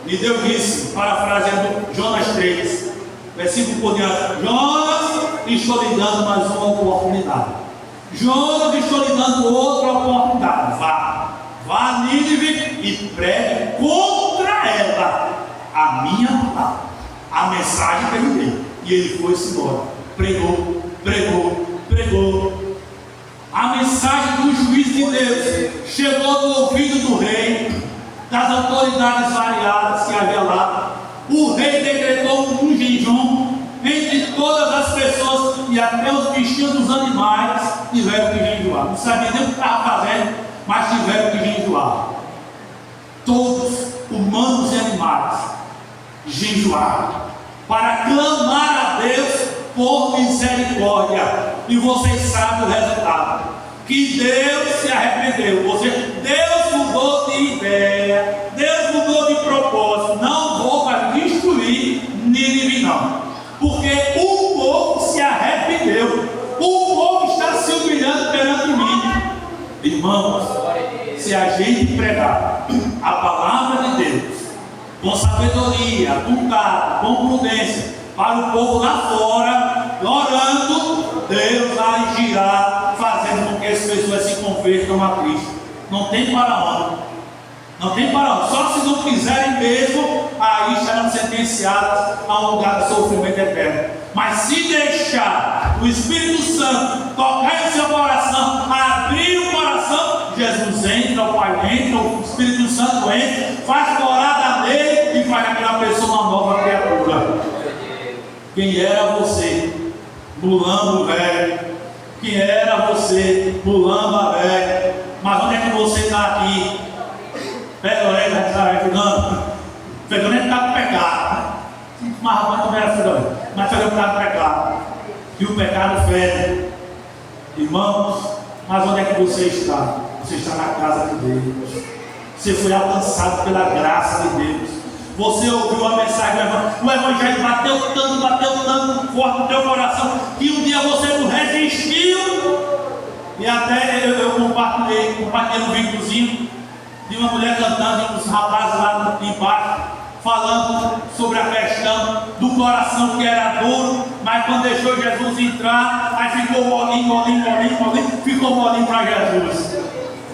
[SPEAKER 1] e Deus disse, parafraseando Jonas 3, versículo por diante: Jonas, estou lhe dando mais uma oportunidade. Jonas, estou lhe dando outra oportunidade. Vá a Nínive e pregue contra ela a minha palavra, a mensagem que ele deu. E ele foi-se embora. Pregou. A mensagem do juízo de Deus chegou no ouvido do rei, das autoridades variadas que havia lá. O rei decretou um jejum entre todas as pessoas, e até os bichinhos dos animais tiveram que jejuar. Não sabia nem o que estava fazendo, mas tiveram que jejuar. Todos, humanos e animais, jejuaram para clamar a Deus por misericórdia. E vocês sabem o resultado: que Deus se arrependeu. Deus mudou de ideia, Deus mudou de propósito. Não vou mais destruir Nínive, não, porque o povo se arrependeu, o povo está se humilhando perante mim. Irmãos, se a gente pregar a palavra de Deus com sabedoria, com calma, com prudência, para o povo lá fora, orando, Deus agirá, fazendo com que as pessoas se convertam a Cristo. Não tem para onde. Só se não quiserem mesmo, aí estarão sentenciados a um lugar de sofrimento eterno. Mas se deixar o Espírito Santo tocar em seu coração, abrir o coração, Jesus entra, o Pai entra, o Espírito Santo entra, faz morada nele e faz daquela pessoa uma nova criatura. Quem era você, mulamba velho? Quem era você, mulamba velho? Mas onde é que você está aqui? Fedorento está ajudando. Fedorento está com pecado. Mas rapaz também era Fedorento. Mas Fedorento está com pecado. E o pecado fede. Irmãos, mas onde é que você está? Você está na casa de Deus. Você foi alcançado pela graça de Deus. Você ouviu a mensagem do Evangelho. O Evangelho bateu tanto forte no teu coração, que um dia você não resistiu. E até eu compartilhei um videozinho de uma mulher cantando e uns rapazes lá embaixo, falando sobre a questão do coração que era duro, mas quando deixou Jesus entrar, aí ficou molinho, ficou molinho para Jesus.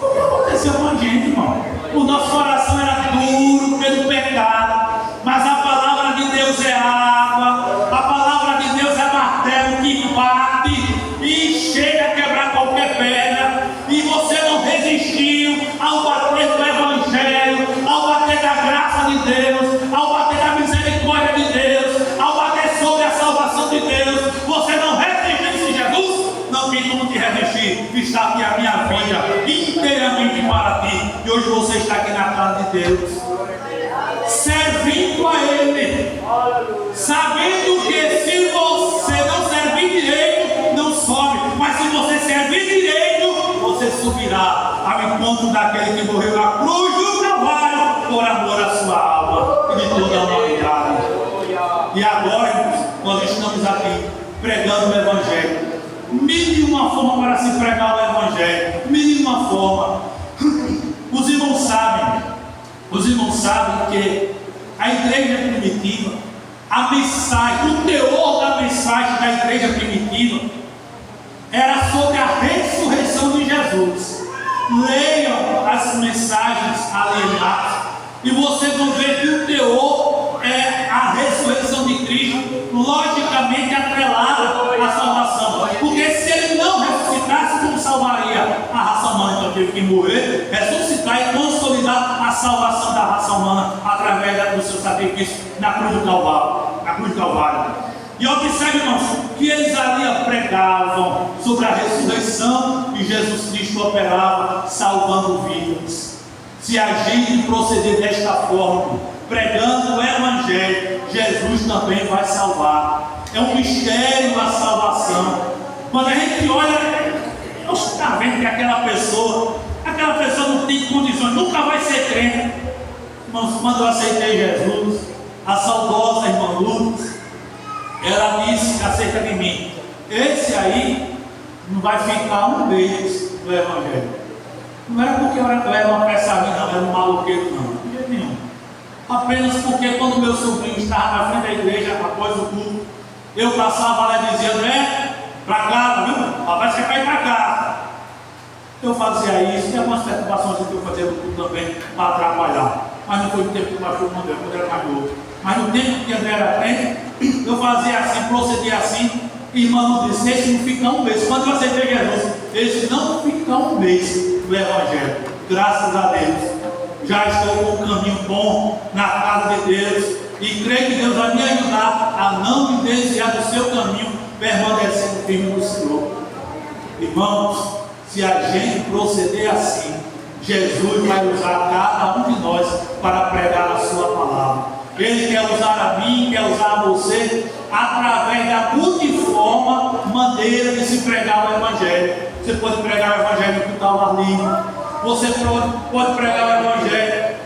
[SPEAKER 1] O que aconteceu com a gente, irmão? O nosso coração era duro pelo pecado, mas a palavra de Deus é água, a palavra de Deus é martelo que bate e chega a quebrar qualquer pedra. E você não resistiu ao bater do Evangelho, ao bater da graça de Deus, ao bater da misericórdia de Deus, ao bater sobre a salvação de Deus. Você não resistiu. Jesus não tem como te resistir. Está aqui a minha vida inteiramente para ti. E hoje você está aqui na casa de Deus, servindo a Ele.
[SPEAKER 2] irá ao encontro daquele que morreu na cruz do Calvário por amor à sua alma e de toda a humanidade. E agora, irmãos, nós estamos aqui pregando o Evangelho. Mil e uma forma para se pregar o Evangelho. Mil e uma forma. Os irmãos sabem que a igreja primitiva, a mensagem, o teor da mensagem da igreja primitiva era sobre a ressurreição de Jesus. Leiam as mensagens alienadas e vocês vão ver que o teor é a ressurreição de Cristo, logicamente atrelada à salvação. Porque se ele não ressuscitasse, como salvaria a raça humana? Então teve que morrer, ressuscitar e consolidar a salvação da raça humana através do seu sacrifício na cruz do Calvário. E observe, irmãos, que eles ali pregavam sobre a ressurreição e Jesus Cristo operava salvando vidas. Se agir e proceder desta forma, pregando o Evangelho, Jesus também vai salvar. É um mistério a salvação. Quando a gente olha, você está vendo que aquela pessoa não tem condições, nunca vai ser crente. Irmãos, quando eu aceitei Jesus, a saudosa irmã Lourdes, ela disse acerca de mim: esse aí não vai ficar um mês no Evangelho. Não era porque eu era uma peçadinha, não, era um maloqueiro, não, de jeito nenhum. Apenas porque quando meu sobrinho estava na frente da igreja, após o culto, eu passava lá e dizia: André, para casa, viu? Papai, você vai para casa. Eu fazia isso, e algumas perturbações que eu fazia no culto também, para atrapalhar. Mas não foi o tempo que o pastor mandou, quando era mais novo. Mas no tempo que André era crente, eu fazia assim, procedia assim. E irmão disse: esse não fica um mês. Quando eu aceitei Jesus, esse não fica um mês no Evangelho. Graças a Deus, já estou com um caminho bom na casa de Deus. E creio que Deus vai me ajudar a não me desviar do seu caminho, permanecendo firme no Senhor. Irmãos, se a gente proceder assim, Jesus vai usar cada um de nós para pregar a sua palavra. Ele quer usar a mim, quer usar a você, através da multiforme maneira de se pregar o Evangelho. Você pode pregar o Evangelho com tal ar livre. Você pode pregar o Evangelho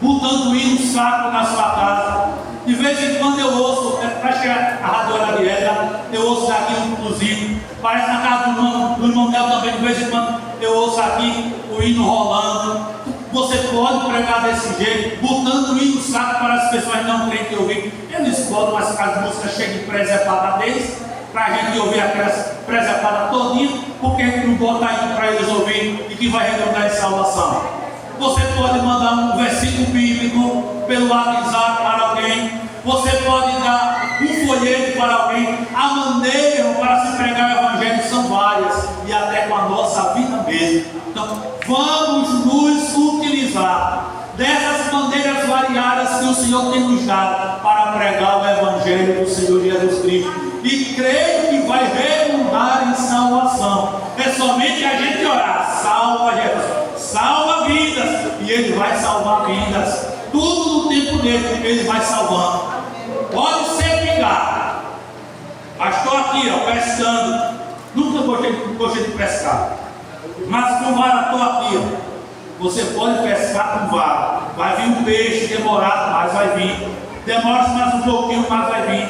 [SPEAKER 2] botando hino sacro na sua casa. De vez em quando eu ouço, acho que é a Radiola de Eda, eu ouço daqui inclusive. Parece na casa do irmão dela também, de vez em quando eu ouço aqui o hino rolando. Você pode pregar desse jeito, botando o hino sacro para as pessoas não crentes ouvir. Eles podem, mas as músicas chegam de presepada deles, para a gente ouvir aquelas presepadas todinha, porque a gente não bota hino para eles ouvir e que vai redundar em salvação. Você pode mandar um versículo bíblico pelo WhatsApp para alguém. Você pode dar um folheto para alguém. A maneira para se pregar o Evangelho são várias, e até com a nossa vida mesmo. Então, vamos nos utilizar dessas maneiras variadas que o Senhor tem nos dado para pregar o Evangelho do Senhor Jesus Cristo. E creio que vai redundar em salvação. É somente a gente orar: salva Jesus, salva vidas, e Ele vai salvar vidas. Tudo no tempo dele, Ele vai salvando. Pode ser pingado. Mas estou aqui, pescando. Nunca gostei de pescar. Mas com vara estou aqui, Você pode pescar com vara. Vai vir um peixe demorado, mas vai vir. Demora-se mais um pouquinho, mas vai vir.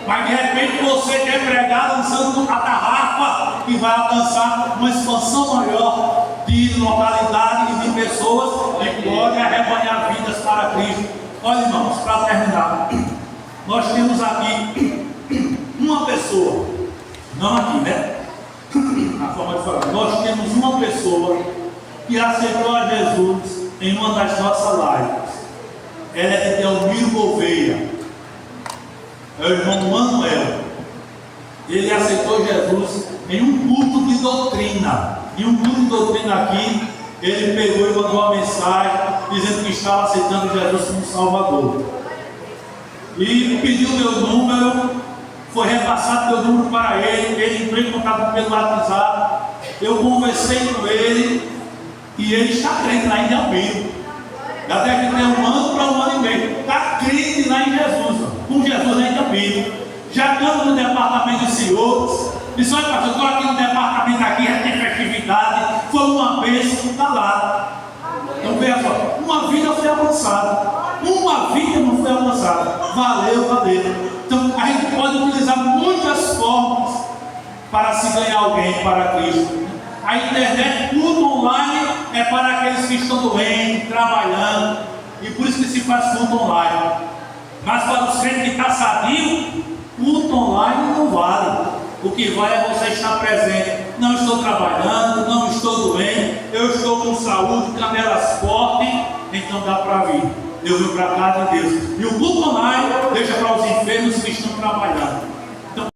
[SPEAKER 2] Mas de repente você quer pregar lançando a tarrafa, que vai alcançar uma expansão maior de localidade e de pessoas, e pode arrebanhar vidas para Cristo. Olha, irmãos, para terminar, nós temos aqui uma pessoa, não aqui, né? Na forma de falar, nós temos uma pessoa que aceitou a Jesus em uma das nossas lives. Ela é de Delmiro Gouveia. É o irmão Manuel. Ele aceitou Jesus em um culto de doutrina. Em um culto de doutrina aqui, ele pegou e mandou uma mensagem dizendo que estava aceitando Jesus como Salvador. E pediu meu número, foi repassado meu número para ele. Ele entrou em contato pelo WhatsApp. Eu conversei com ele e ele está crente lá em Delmiro. Já deve ter um ano para um ano e meio. Está crente lá em Jesus, com Jesus lá em Delmiro. Já estamos no departamento de senhores. Disse: olha, pastor, eu estou aqui no departamento, aqui já tem festividade, foi uma bênção, está lá. Então veja só, uma vida foi avançada, uma vida não foi avançada. Valeu, valeu. Então a gente pode utilizar muitas formas para se ganhar alguém para Cristo. A internet, tudo online, é para aqueles que estão doentes, trabalhando, e por isso que se faz culto online. Mas para os crentes que estão sadios, culto online não vale. O que vale é você estar presente. Não estou trabalhando, não estou doente, eu estou com saúde, canelas fortes, então dá para vir. Eu venho para a casa de Deus. E o culto online deixa para os enfermos que estão trabalhando.